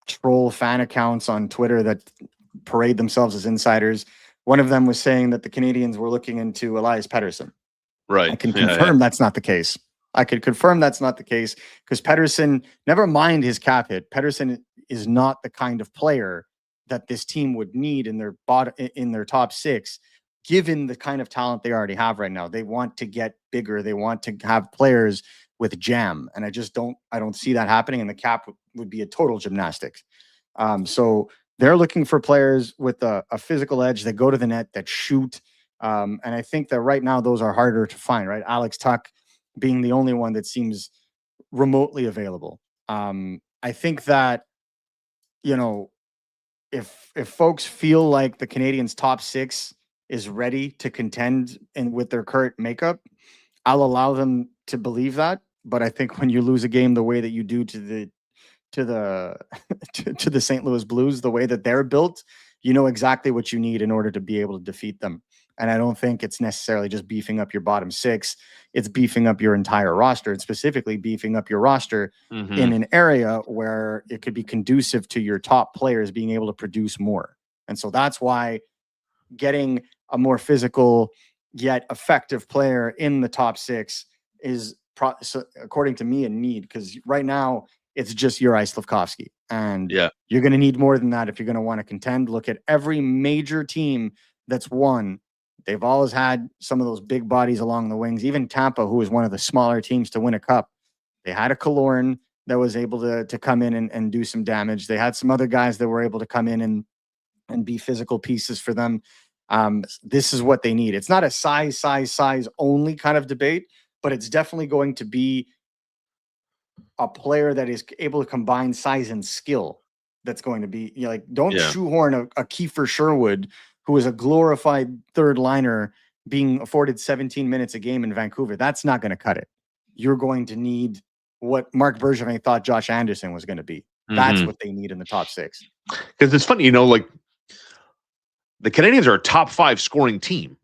troll fan accounts on Twitter that parade themselves as insiders. One of them was saying that the Canadians were looking into Elias Pettersson. I Right. can Yeah, confirm that's not the case. I could confirm that's not the case because Pettersson, never mind his cap hit, Pettersson is not the kind of player that this team would need in their in their top six, given the kind of talent they already have right now. They want to get bigger. They want to have players with jam, and I don't see that happening. And the cap would be a total gymnastics. So they're looking for players with a physical edge that go to the net, that shoot. And I think that right now those are harder to find, right? Alex Tuck being the only one that seems remotely available. I think that, you know, if folks feel like the Canadians' top six is ready to contend and with their current makeup, I'll allow them to believe that. But I think when you lose a game the way that you do to the to the St. Louis Blues, the way that they're built, you know exactly what you need in order to be able to defeat them. And I don't think it's necessarily just beefing up your bottom six. It's beefing up your entire roster, and specifically beefing up your roster in an area where it could be conducive to your top players being able to produce more. And so that's why getting a more physical yet effective player in the top six is, according to me, a need, because right now it's just Juraj Slafkovsky. And yeah, you're going to need more than that if you're going to want to contend. Look at every major team that's won. They've always had some of those big bodies along the wings. Even Tampa, who was one of the smaller teams to win a cup, they had a Killorn that was able to come in and do some damage. They had some other guys that were able to come in and be physical pieces for them. This is what they need. It's not a size only kind of debate, but it's definitely going to be a player that is able to combine size and skill. That's going to be, you know, like, don't shoehorn a Kiefer Sherwood, who is a glorified third liner, being afforded 17 minutes a game in Vancouver. That's not going to cut it. You're going to need what Mark Bergevin thought Josh Anderson was going to be. That's what they need in the top six. Because it's funny, you know, like the Canadians are a top 5 scoring team.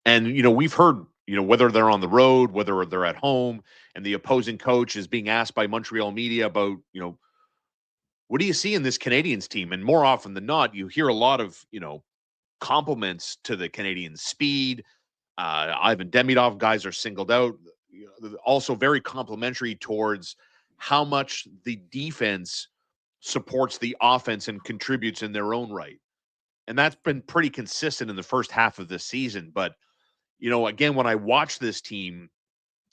And, you know, we've heard, you know, whether they're on the road, whether they're at home, and the opposing coach is being asked by Montreal media about, you know, what do you see in this Canadians team? And more often than not, you hear a lot of, you know, compliments to the Canadian speed. Ivan Demidov guys are singled out. You know, also very complimentary towards how much the defense supports the offense and contributes in their own right. And that's been pretty consistent in the first half of this season. But, you know, again, when I watch this team,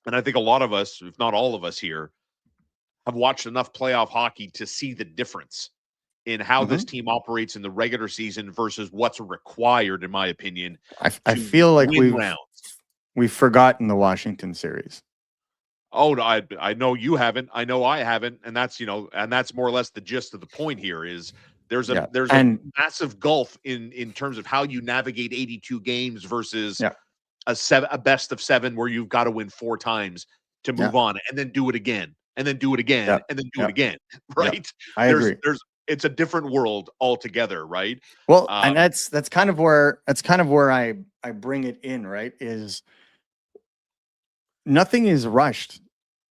and I think a lot of us, if not all of us here, have watched enough playoff hockey to see the difference in how this team operates in the regular season versus what's required, in my opinion, I to feel like win rounds. We've forgotten the Washington series. Oh, I know you haven't. I know I haven't, and that's, you know, and that's more or less the gist of the point here. Is there's a massive gulf in terms of how you navigate 82 games versus a best of 7 where you've got to win 4 times to move on, and then do it again, and then do it again, and then do it again. Right? I agree. It's a different world altogether, right? Well, and that's kind of where I bring it in, right? Is nothing is rushed.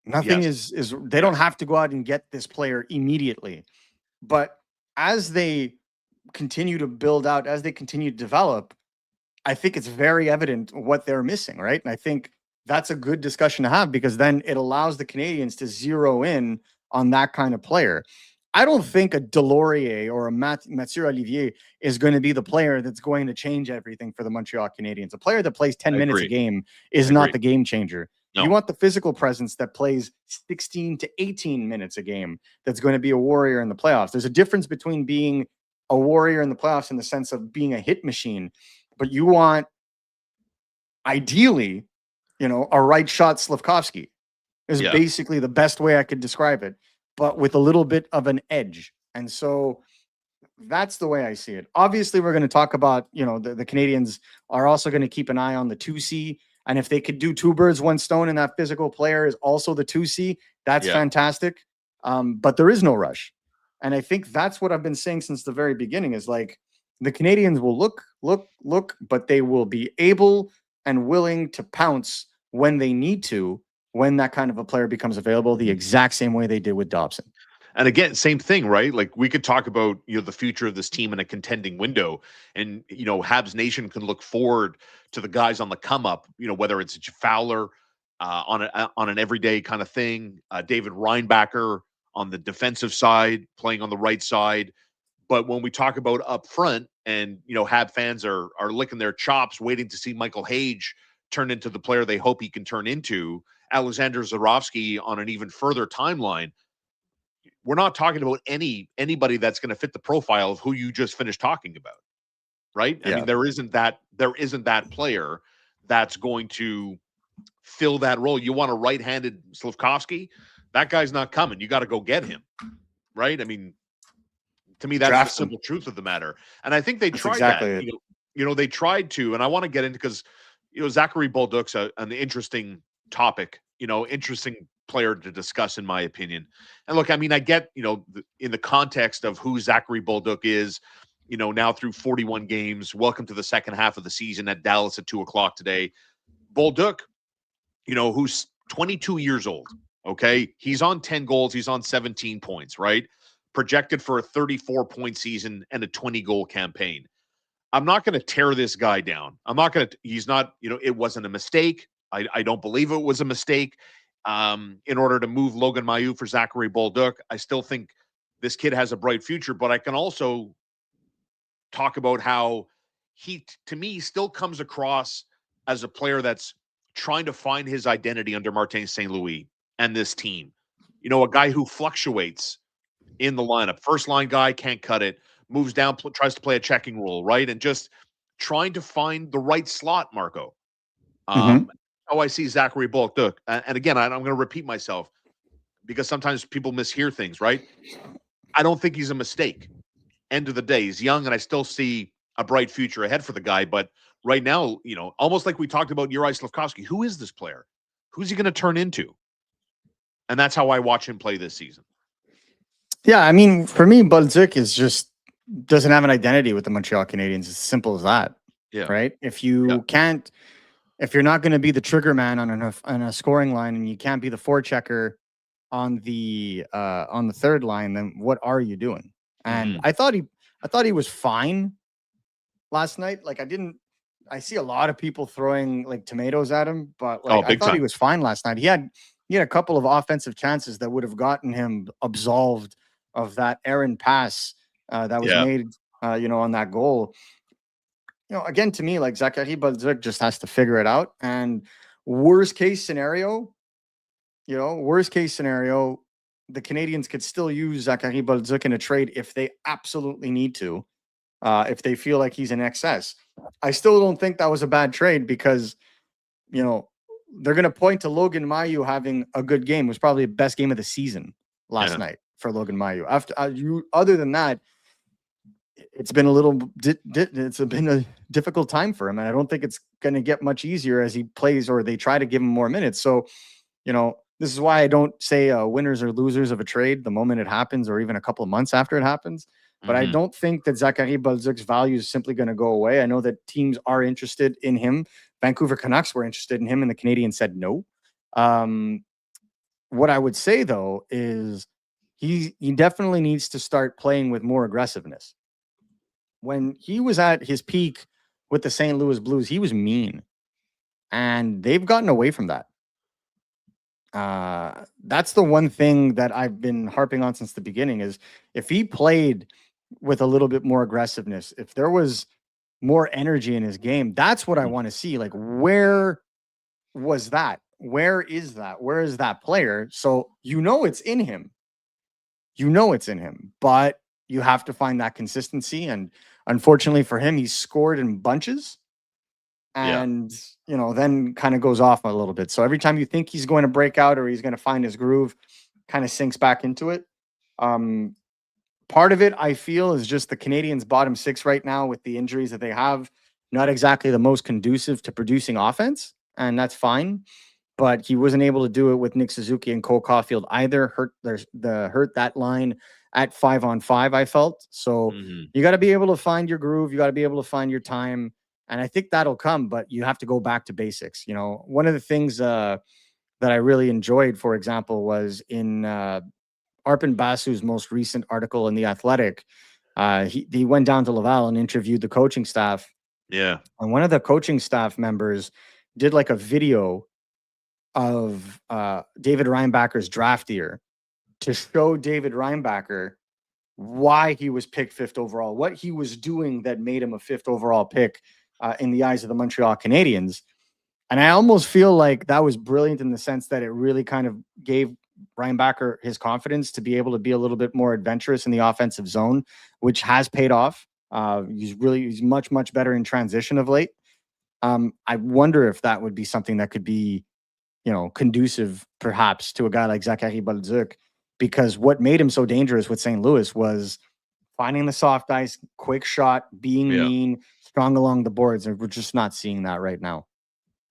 Nothing is they don't have to go out and get this player immediately. But as they continue to build out, as they continue to develop, I think it's very evident what they're missing, right? And I think that's a good discussion to have, because then it allows the Canadians to zero in on that kind of player. I don't think a Delorier or a Mathieu Olivier is going to be the player that's going to change everything for the Montreal Canadiens. A player that plays 10 minutes a game is not the game changer. No. You want the physical presence that plays 16 to 18 minutes a game that's going to be a warrior in the playoffs. There's a difference between being a warrior in the playoffs in the sense of being a hit machine, but you want, ideally, you know, a right shot Slafkovsky is basically the best way I could describe it, but with a little bit of an edge. And so that's the way I see it. Obviously, we're going to talk about, you know, the Canadians are also going to keep an eye on the 2C. And if they could do 2 birds, 1 stone, and that physical player is also the 2C, that's fantastic. But there is no rush. And I think that's what I've been saying since the very beginning, is like, the Canadians will look, but they will be able and willing to pounce when they need to, when that kind of a player becomes available, the exact same way they did with Dobson. And again, same thing, right? Like we could talk about, the future of this team in a contending window, and Habs Nation can look forward to the guys on the come up. Whether it's Fowler on an everyday kind of thing, David Reinbacher on the defensive side, playing on the right side. But when we talk about up front, and Hab fans are licking their chops, waiting to see Michael Hage turn into the player they hope he can turn into, Alexander Zarovsky on an even further timeline. We're not talking about anybody that's going to fit the profile of who you just finished talking about, right? Yeah. I mean, there isn't that player that's going to fill that role. You want a right-handed Slafkovsky? That guy's not coming. You got to go get him, right? I mean, to me, that's the simple truth of the matter. And I think they tried that. They tried to, and I want to get into, because Zachary Bolduc's an interesting topic. Interesting player to discuss, in my opinion. And look, I mean, I get, in the context of who Zachary Bolduc is, now through 41 games, welcome to the second half of the season at Dallas at 2:00 today. Bolduc, who's 22 years old. Okay. He's on 10 goals. He's on 17 points, right? Projected for a 34-point season and a 20-goal campaign. I'm not going to tear this guy down. He's not, it wasn't a mistake. I don't believe it was a mistake. In order to move Logan Mailloux for Zachary Bolduc, I still think this kid has a bright future, but I can also talk about how he, to me, still comes across as a player that's trying to find his identity under Martin St. Louis and this team. A guy who fluctuates in the lineup. First line guy, can't cut it, moves down, tries to play a checking role, right? And just trying to find the right slot, Marco. How I see Zachary Bolduc. And again, I'm going to repeat myself because sometimes people mishear things, right? I don't think he's a mistake. End of the day, he's young, and I still see a bright future ahead for the guy. But right now, almost like we talked about Juraj Slafkovsky, who is this player? Who's he going to turn into? And that's how I watch him play this season. Yeah, I mean, for me, Bolduc doesn't have an identity with the Montreal Canadiens. It's as simple as that. Yeah. Right? If you're not going to be the trigger man on a scoring line, and you can't be the forechecker on the third line, then what are you doing? And I thought he was fine last night. Like, I see a lot of people throwing like tomatoes at him, but like I thought he was fine last night. He had a couple of offensive chances that would have gotten him absolved of that errant pass that was made, on that goal. Again, to me, like, Zachary Bolduc just has to figure it out. And worst case scenario, the Canadiens could still use Zachary Bolduc in a trade if they absolutely need to, if they feel like he's in excess. I still don't think that was a bad trade because, they're going to point to Logan Mailloux having a good game. It was probably the best game of the season last night for Logan Mailloux. Other than that, it's been it's been a difficult time for him, and I don't think it's going to get much easier as he plays, or they try to give him more minutes. So, this is why I don't say winners or losers of a trade the moment it happens, or even a couple of months after it happens. But I don't think that Zachary Bolduc's value is simply going to go away. I know that teams are interested in him. Vancouver Canucks were interested in him, and the Canadiens said no. What I would say, though, is he definitely needs to start playing with more aggressiveness. When he was at his peak with the St. Louis Blues, he was mean, and they've gotten away from that. That's the one thing that I've been harping on since the beginning, is if he played with a little bit more aggressiveness, if there was more energy in his game, that's what I want to see. Like, where was that? Where is that? Where is that player? So, it's in him. It's in him, but you have to find that consistency. And unfortunately for him, he's scored in bunches and, then kind of goes off a little bit. So every time you think he's going to break out or he's going to find his groove, kind of sinks back into it. Part of it, I feel, is just the Canadiens' bottom six right now with the injuries that they have. Not exactly the most conducive to producing offense, and that's fine. But he wasn't able to do it with Nick Suzuki and Cole Caulfield either. Hurt that line at 5-on-5, I felt. So you got to be able to find your groove. You got to be able to find your time. And I think that'll come, but you have to go back to basics. You know, one of the things that I really enjoyed, for example, was in Arpin Basu's most recent article in The Athletic. He went down to Laval and interviewed the coaching staff. Yeah. And one of the coaching staff members did like a video of David Reinbacher's draft year to show David Reinbacher why he was picked 5th overall, what he was doing that made him a 5th overall pick in the eyes of the Montreal Canadiens. And I almost feel like that was brilliant in the sense that it really kind of gave Reinbacher his confidence to be able to be a little bit more adventurous in the offensive zone, which has paid off. He's much, much better in transition of late. I wonder if that would be something that could be, you know, conducive perhaps to a guy like Zachary Bolduc, because what made him so dangerous with St. Louis was finding the soft ice, quick shot, being mean, strong along the boards. And we're just not seeing that right now.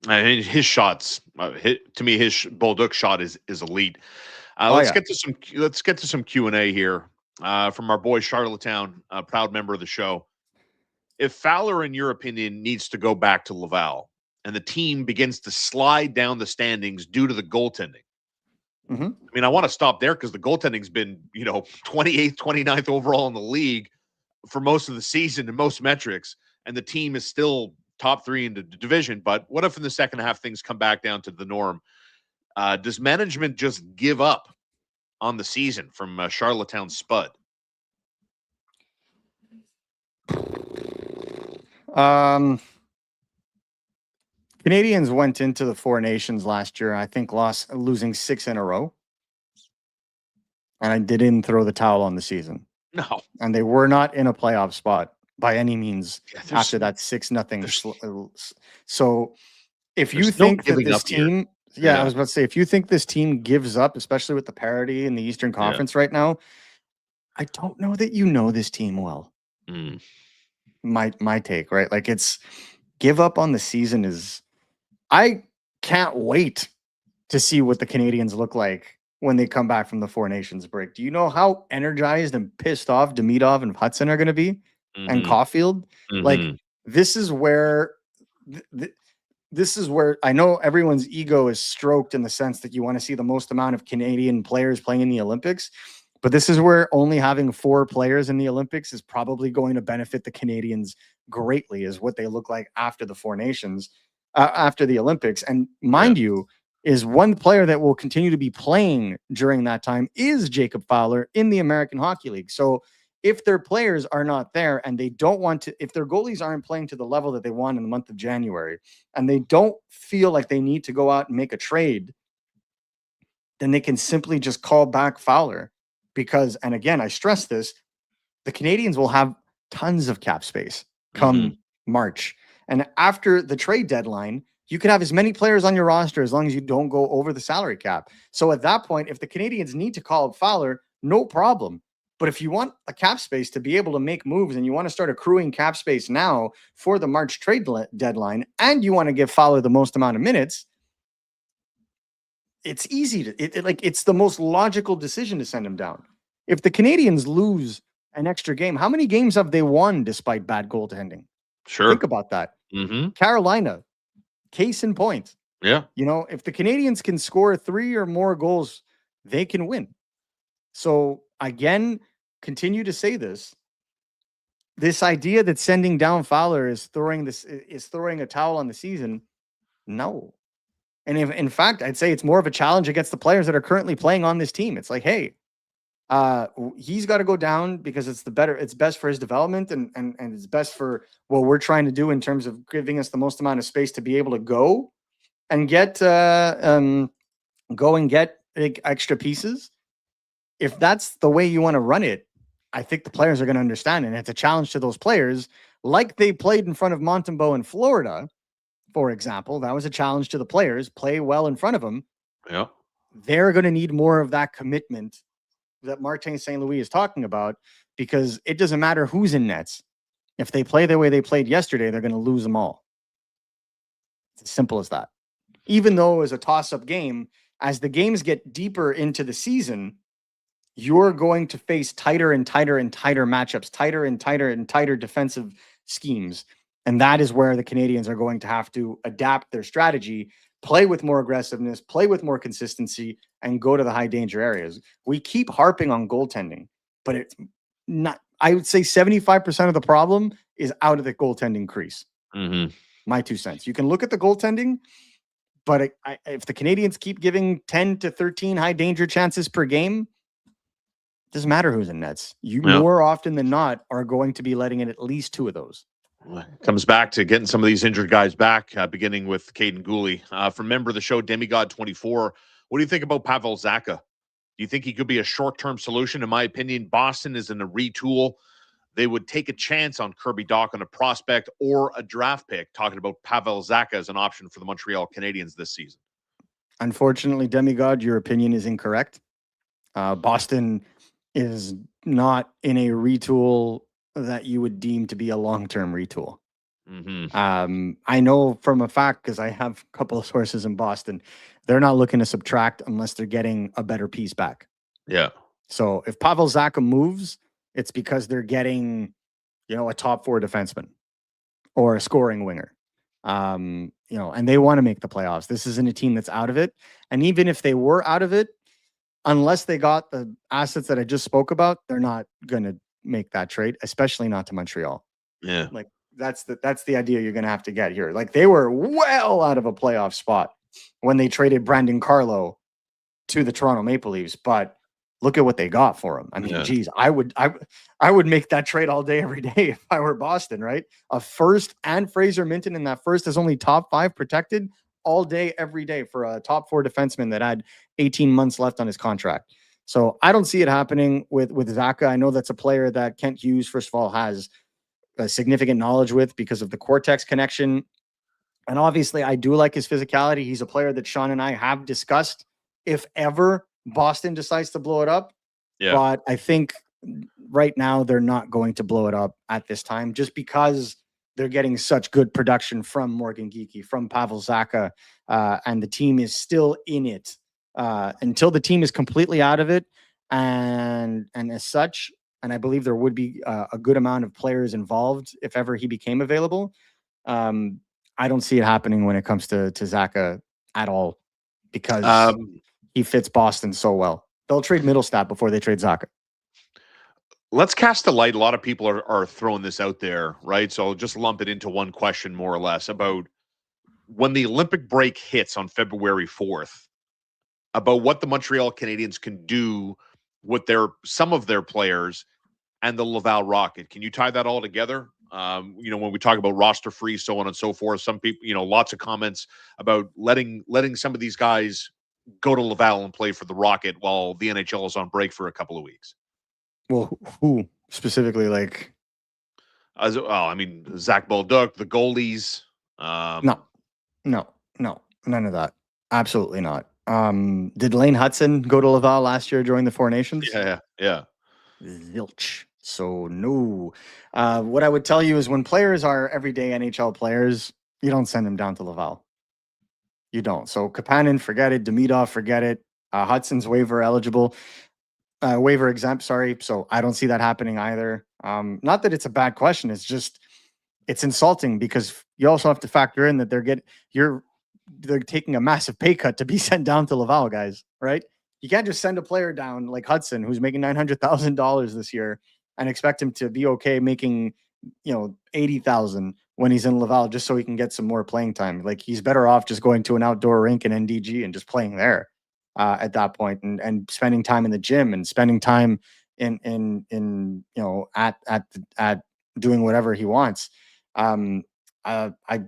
His shots, to me, his Bolduc shot is elite. Let's get to some Q&A here from our boy Charlottetown, a proud member of the show. If Fowler, in your opinion, needs to go back to Laval and the team begins to slide down the standings due to the goaltending, I mean, I want to stop there because the goaltending's been, 28th, 29th overall in the league for most of the season and most metrics, and the team is still top 3 in the division. But what if in the second half things come back down to the norm? Does management just give up on the season from Charlottetown Spud? Canadians went into the Four Nations last year, I think, losing 6 in a row. And I didn't throw the towel on the season. No. And they were not in a playoff spot by any means after that 6-0. So if you think that this team, I was about to say, if you think this team gives up, especially with the parity in the Eastern Conference right now, I don't know that you know this team well. My take, right? Like, it's give up on the season is, I can't wait to see what the Canadians look like when they come back from the Four Nations break. Do you know how energized and pissed off Demidov and Hudson are going to be? And Caulfield? Like, this is where I know everyone's ego is stroked in the sense that you want to see the most amount of Canadian players playing in the Olympics. But this is where only having 4 players in the Olympics is probably going to benefit the Canadians greatly, is what they look like after the Four Nations, after the Olympics. And mind you, is one player that will continue to be playing during that time is Jacob Fowler in the American Hockey League. So if their players are not there and they don't want to, if their goalies aren't playing to the level that they want in the month of January, and they don't feel like they need to go out and make a trade, then they can simply just call back Fowler. Because, and again, I stress this, the Canadians will have tons of cap space come March. And after the trade deadline, you can have as many players on your roster as long as you don't go over the salary cap. So at that point, if the Canadians need to call up Fowler, no problem. But if you want a cap space to be able to make moves and you want to start accruing cap space now for the March trade deadline, and you want to give Fowler the most amount of minutes, it's easy to, it's the most logical decision to send him down. If the Canadians lose an extra game, how many games have they won despite bad goaltending? Sure. Think about that. Carolina, case in point. Yeah. If the Canadians can score 3 or more goals, they can win. So again, continue to say this idea that sending down Fowler is throwing a towel on the season. No. And if, in fact, I'd say it's more of a challenge against the players that are currently playing on this team. It's like, hey, he's got to go down because it's best for his development and it's best for what we're trying to do in terms of giving us the most amount of space to be able to go and get extra pieces. If that's the way you want to run it, I think the players are going to understand. And it's a challenge to those players, like they played in front of Montembeault in Florida, for example. That was a challenge to the players. Play well in front of them. Yeah. They're going to need more of that commitment that Martin St. Louis is talking about, because it doesn't matter who's in nets. If they play the way they played yesterday, they're going to lose them all. It's as simple as that. Even though it was a toss-up game, as the games get deeper into the season, you're going to face tighter and tighter and tighter matchups, tighter and tighter and tighter defensive schemes. And that is where the Canadiens are going to have to adapt their strategy, play with more aggressiveness, play with more consistency, and go to the high danger areas. We keep harping on goaltending, but it's not, I would say 75% of the problem is out of the goaltending crease. Mm-hmm. My 2 cents. You can look at the goaltending, but if the Canadiens keep giving 10 to 13 high danger chances per game, doesn't matter who's in nets. You more often than not are going to be letting in at least 2 of those. Comes back to getting some of these injured guys back, beginning with Caden Goalie. From member of the show, Demigod24, what do you think about Pavel Zacha? Do you think he could be a short-term solution? In my opinion, Boston is in a retool. They would take a chance on Kirby Dach on a prospect or a draft pick, talking about Pavel Zacha as an option for the Montreal Canadiens this season. Unfortunately, Demigod, your opinion is incorrect. Boston is not in a retool that you would deem to be a long-term retool. Mm-hmm. I know from a fact, because I have a couple of sources in Boston, they're not looking to subtract unless they're getting a better piece back. Yeah. So if Pavel Zacha moves, it's because they're getting, a top 4 defenseman or a scoring winger. And they want to make the playoffs. This isn't a team that's out of it. And even if they were out of it, unless they got the assets that I just spoke about, they're not going to make that trade, especially not to Montreal. Yeah. Like that's the idea you're going to have to get here. Like they were well out of a playoff spot when they traded Brandon Carlo to the Toronto Maple Leafs, but look at what they got for him. I mean, geez, I would make that trade all day, every day if I were Boston, right? A first and Fraser Minton, and that first is only top 5 protected all day, every day for a top 4 defenseman that had 18 months left on his contract. So I don't see it happening with Zacha. I know that's a player that Kent Hughes, first of all, has a significant knowledge with because of the Cortex connection. And obviously, I do like his physicality. He's a player that Sean and I have discussed if ever Boston decides to blow it up. Yeah. But I think right now they're not going to blow it up at this time just because they're getting such good production from Morgan Geekie, from Pavel Zacha, and the team is still in it until the team is completely out of it. And as such, and I believe there would be a good amount of players involved if ever he became available. I don't see it happening when it comes to Zacha at all because he fits Boston so well. They'll trade Middlestat before they trade Zacha. Let's cast the light. A lot of people are throwing this out there, right? So I'll just lump it into one question, more or less, about when the Olympic break hits on February 4th, about what the Montreal Canadiens can do with some of their players and the Laval Rocket. Can you tie that all together? When we talk about roster freeze, so on and so forth, some people, lots of comments about letting some of these guys go to Laval and play for the Rocket while the NHL is on break for a couple of weeks. Well, who specifically? Like, Zach Bolduc, the goalies. No, none of that. Absolutely not. Did Lane Hudson go to Laval last year during the Four Nations? Yeah. Zilch. So no. What I would tell you is when players are everyday NHL players, you don't send them down to Laval. You don't. So Kapanen, forget it. Demidov, forget it. Hudson's waiver eligible. Waiver exempt, sorry. So I don't see that happening either. Not that it's a bad question. It's just, it's insulting because you also have to factor in that they're taking a massive pay cut to be sent down to Laval, guys, right? You can't just send a player down like Hudson, who's making $900,000 this year, and expect him to be okay making, $80,000 when he's in Laval just so he can get some more playing time. Like he's better off just going to an outdoor rink in NDG and just playing there at that point, and spending time in the gym and spending time in at doing whatever he wants. I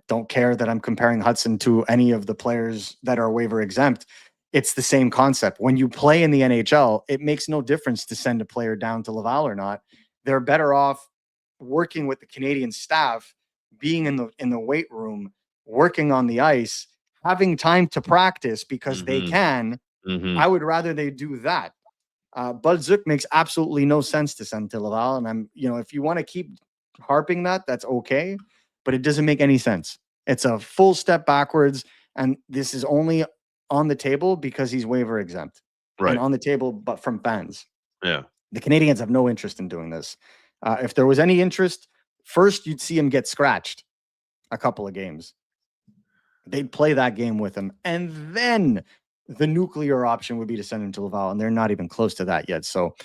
don't care that I'm comparing Hudson to any of the players that are waiver exempt. It's the same concept. When you play in the NHL, it makes no difference to send a player down to Laval or not. They're better off working with the Canadian staff, being in the weight room, working on the ice, having time to practice because they can. Mm-hmm. I would rather they do that. Bolduc makes absolutely no sense to send to Laval. And if you want to keep harping that's okay, but it doesn't make any sense. It's a full step backwards. And this is only on the table because he's waiver exempt, right? And on the table, but from fans. Yeah. The Canadiens have no interest in doing this. If there was any interest, first you'd see him get scratched a couple of games. They'd play that game with him, and then the nuclear option would be to send him to Laval, and they're not even close to that yet. So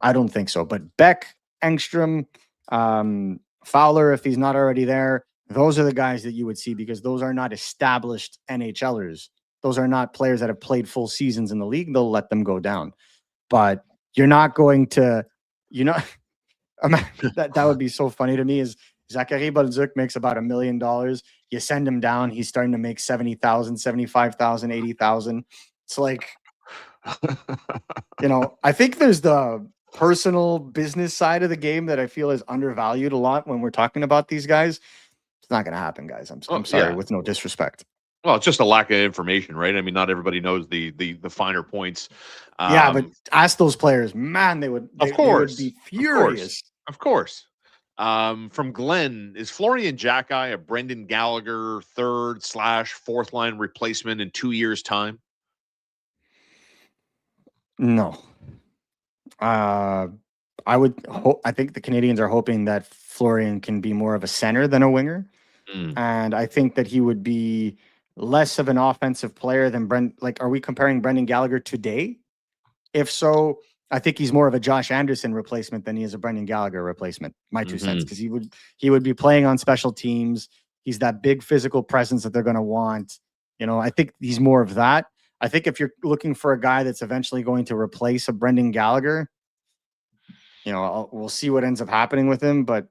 I don't think so. But Beck, Engstrom, Fowler, if he's not already there, those are the guys that you would see, because those are not established NHLers. Those are not players that have played full seasons in the league. They'll let them go down. But you're not going to, that would be so funny to me, is Zachary Bolduc makes about $1 million. You send him down, he's starting to make 70,000, 75,000, 80,000. It's like, I think there's the personal business side of the game that I feel is undervalued a lot when we're talking about these guys. It's not going to happen, guys. I'm sorry, with no disrespect. Well, it's just a lack of information, right? I mean, not everybody knows the finer points. Yeah, but ask those players, man, they would be furious. Of course. From Glenn, is Florian Jacky a Brendan Gallagher third/fourth line replacement in 2 years' time? No. I think the Canadiens are hoping that Florian can be more of a center than a winger. And I think that he would be less of an offensive player than Brent. Like, are we comparing Brendan Gallagher today? If so, I think he's more of a Josh Anderson replacement than he is a Brendan Gallagher replacement. My 2 cents, because he would be playing on special teams. He's that big physical presence that they're going to want. I think he's more of that. I think if you're looking for a guy that's eventually going to replace a Brendan Gallagher, we'll see what ends up happening with him. But,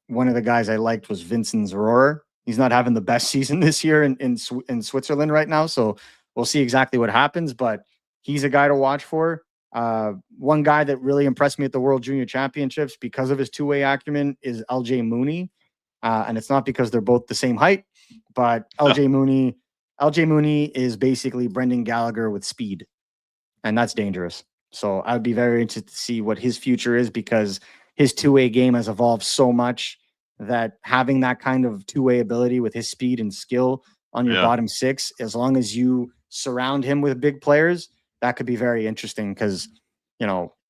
one of the guys I liked was Vincent Zrohr. He's not having the best season this year in Switzerland right now. So we'll see exactly what happens. But he's a guy to watch for. One guy that really impressed me at the World Junior Championships because of his two-way acumen is LJ Mooney. And it's not because they're both the same height, but LJ Mooney is basically Brendan Gallagher with speed, and that's dangerous. So I'd be very interested to see what his future is, because his two-way game has evolved so much that having that kind of two-way ability with his speed and skill on your bottom six, as long as you surround him with big players, that could be very interesting. Because,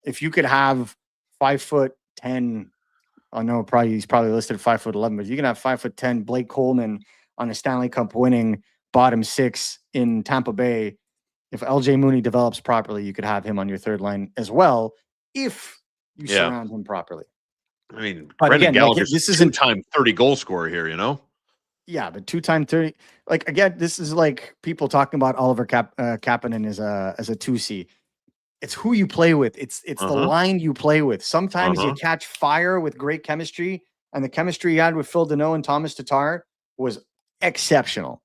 if you could have 5'10", I know he's probably listed 5'11", but you can have 5'10" Blake Coleman on a Stanley Cup winning bottom six in Tampa Bay. If LJ Mooney develops properly, you could have him on your third line as well, if you surround him properly. I mean, Brendan Gallagher's this is a two-time 30-goal scorer here, Yeah, but 2-time 30. Like, again, this is like people talking about Oliver Kapanen as a 2C. It's who you play with. It's the line you play with. Sometimes you catch fire with great chemistry, and the chemistry you had with Phil Deneau and Thomas Tatar was exceptional.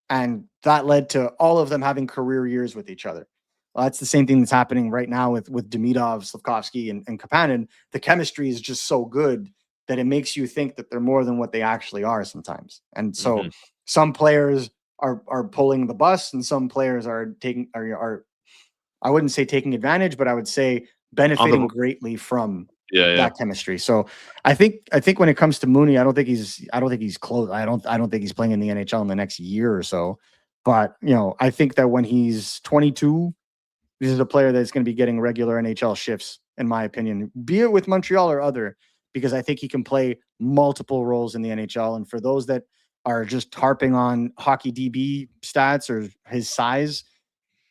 And that led to all of them having career years with each other. Well, that's the same thing that's happening right now with Demidov, Slavkovsky, and Kapanen. The chemistry is just so good that it makes you think that they're more than what they actually are sometimes. And so some players are pulling the bus, and some players are I wouldn't say taking advantage, but I would say benefiting greatly from that chemistry. So I think when it comes to Mooney, I don't think he's close. I don't think he's playing in the NHL in the next year or so. But I think that when he's 22, this is a player that's going to be getting regular NHL shifts, in my opinion, be it with Montreal or other, because I think he can play multiple roles in the NHL. And for those that are just harping on hockey DB stats or his size,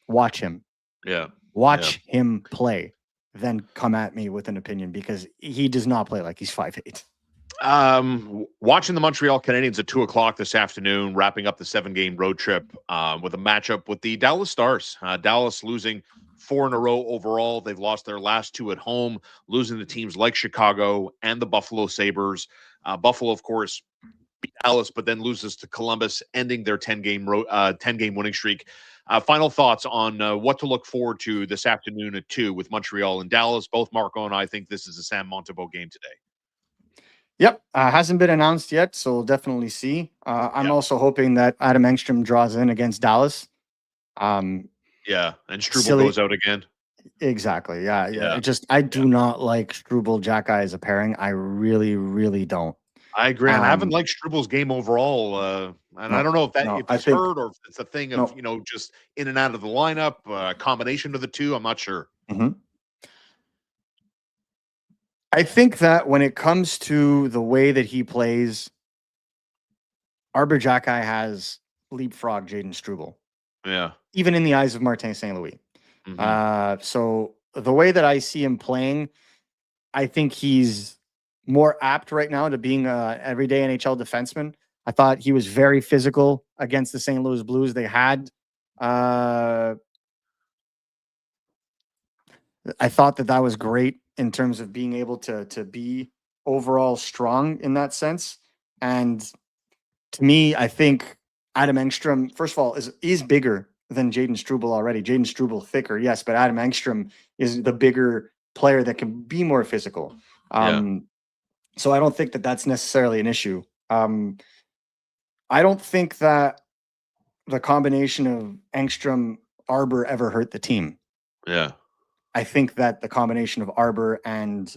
watch him. Yeah. Watch him play. Then come at me with an opinion, because he does not play like he's 5'8". Watching the Montreal Canadiens at 2:00 this afternoon, wrapping up the 7-game road trip with a matchup with the Dallas Stars. Dallas losing 4 in a row overall. They've lost their last 2 at home, losing to teams like Chicago and the Buffalo Sabres. Buffalo, of course, beat Dallas, but then loses to Columbus, ending their 10-game winning streak. Final thoughts on what to look forward to this afternoon at 2 with Montreal and Dallas. Both Marco and I think this is a Sam Montembeault game today. Yep. Hasn't been announced yet, so we'll definitely see. I'm also hoping that Adam Engstrom draws in against Dallas. And Struble goes out again. Exactly. Yeah. I do not like Struble Jacky as a pairing. I really, really don't. I agree. I haven't liked Struble's game overall. I don't know if he's hurt or if it's a thing of, just in and out of the lineup, a combination of the two. I'm not sure. I think that when it comes to the way that he plays, Arbor Jacki has leapfrogged Jaden Struble, Yeah. even in the eyes of Martin St. Louis. So the way that I see him playing, I think he's more apt right now to being a everyday NHL defenseman. I thought he was very physical against the St. Louis Blues. They had, I thought that was great in terms of being able to be overall strong in that sense. And to me, I think Adam Engstrom, first of all, is bigger than Jaden Struble already. Jaden Struble thicker, yes, but Adam Engstrom is the bigger player that can be more physical. So I don't think that that's necessarily an issue. I don't think that the combination of Engstrom Arbor ever hurt the team. Yeah. I think that the combination of Arbor and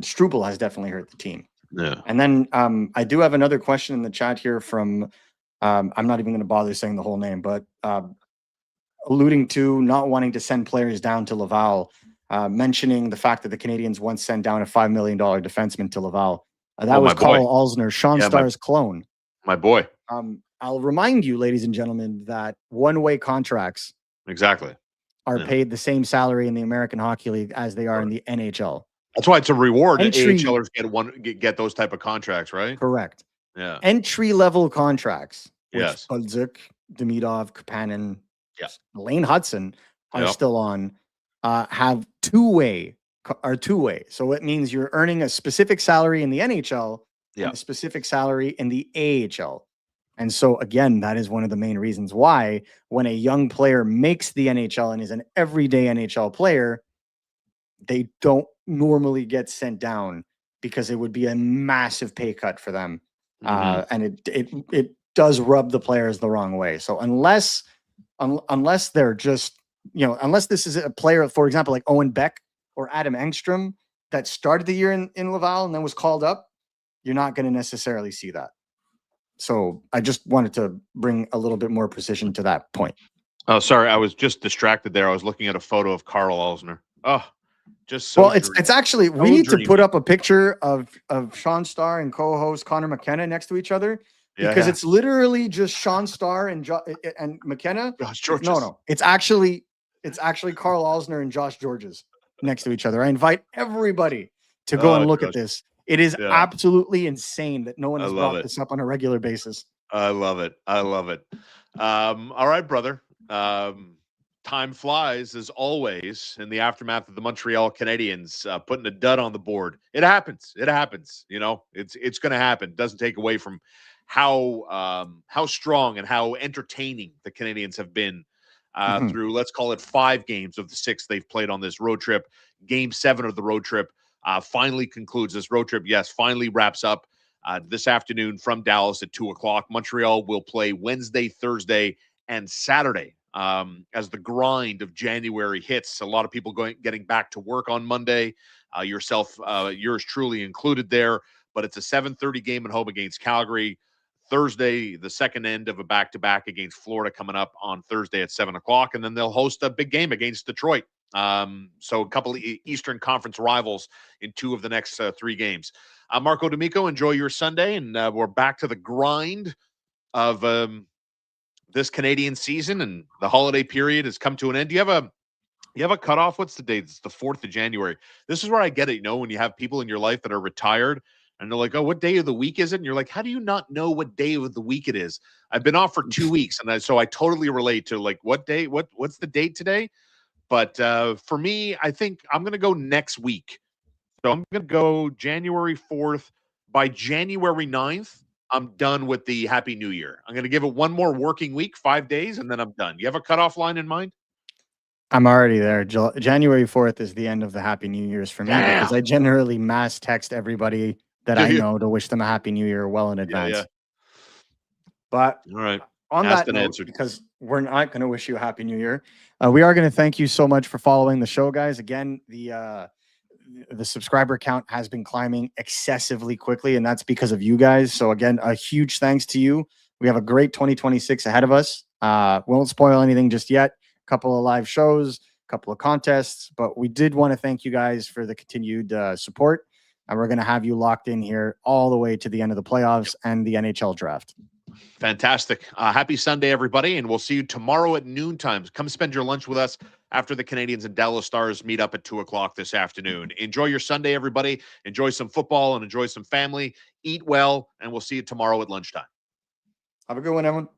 Struble has definitely hurt the team. Yeah. And then I do have another question in the chat here from I'm not even going to bother saying the whole name, but alluding to not wanting to send players down to Laval, mentioning the fact that the Canadiens once sent down a $5 million defenseman to Laval. That was Carl Alzner, Sean Starr's clone. My boy. I'll remind you, ladies and gentlemen, that one-way contracts are paid the same salary in the American Hockey League as they are in the NHL. That's why it's a reward that AHLers get those type of contracts, right? Correct. Yeah. Entry-level contracts, which yes. Bolduc, Demidov, Kapanen, Lane Hudson are still on, have two-way. So it means you're earning a specific salary in the NHL and a specific salary in the AHL. And so, again, that is one of the main reasons why when a young player makes the NHL and is an everyday NHL player, they don't normally get sent down because it would be a massive pay cut for them. And it does rub the players the wrong way. So unless they're just, unless this is a player, for example, like Owen Beck or Adam Engstrom that started the year in Laval and then was called up, you're not going to necessarily see that. So I just wanted to bring a little bit more precision to that point. Oh, sorry. I was just distracted there. I was looking at a photo of Carl Alzner. Oh, just so well, it's actually, we need to put up a picture of Sean Starr and co-host Connor McKenna next to each other because it's literally just Sean Starr and McKenna. No, it's actually Carl Alzner and Josh Georges next to each other. I invite everybody to go and look at this. It is absolutely insane that no one has brought this up on a regular basis. I love it. All right, brother. Time flies as always in the aftermath of the Montreal Canadiens putting a dud on the board. It happens. It's going to happen. It doesn't take away from how strong and how entertaining the Canadiens have been through, let's call it 5 games of the 6 they've played on this road trip. Game 7 of the road trip finally concludes. This road trip, finally wraps up this afternoon from Dallas at 2:00. Montreal will play Wednesday, Thursday, and Saturday as the grind of January hits. A lot of people getting back to work on Monday, yours truly included there. But it's a 7:30 game at home against Calgary. Thursday, the second end of a back-to-back against Florida coming up on Thursday at 7:00. And then they'll host a big game against Detroit. So a couple of Eastern Conference rivals in 2 of the next 3 games. Marco D'Amico, enjoy your Sunday, and we're back to the grind of this Canadian season, and the holiday period has come to an end. Do you have a cutoff? What's the date? It's the 4th of January. This is where I get it, when you have people in your life that are retired and they're like, oh, what day of the week is it? And you're like, how do you not know what day of the week it is? I've been off for 2 weeks, and so I totally relate to like, what day, what's the date today? But for me, I think I'm going to go next week. So I'm going to go January 4th. By January 9th, I'm done with the Happy New Year. I'm going to give it one more working week, 5 days, and then I'm done. You have a cutoff line in mind? I'm already there. January 4th is the end of the Happy New Year's for me because I generally mass text everybody that I know to wish them a Happy New Year well in advance. Yeah. But all right. On that note, because we're not going to wish you a Happy New Year, we are going to thank you so much for following the show, guys. Again, the subscriber count has been climbing excessively quickly, and that's because of you guys. So again, a huge thanks to you. We have a great 2026 ahead of us. Won't spoil anything just yet. A couple of live shows, a couple of contests, but we did want to thank you guys for the continued support. and we're going to have you locked in here all the way to the end of the playoffs and the NHL draft. Fantastic. Happy Sunday, everybody, and we'll see you tomorrow at noontime. Come spend your lunch with us after the Canadiens and Dallas Stars meet up at 2 o'clock this afternoon. Enjoy your Sunday, everybody. Enjoy some football and enjoy some family. Eat well, and we'll see you tomorrow at lunchtime. Have a good one, everyone.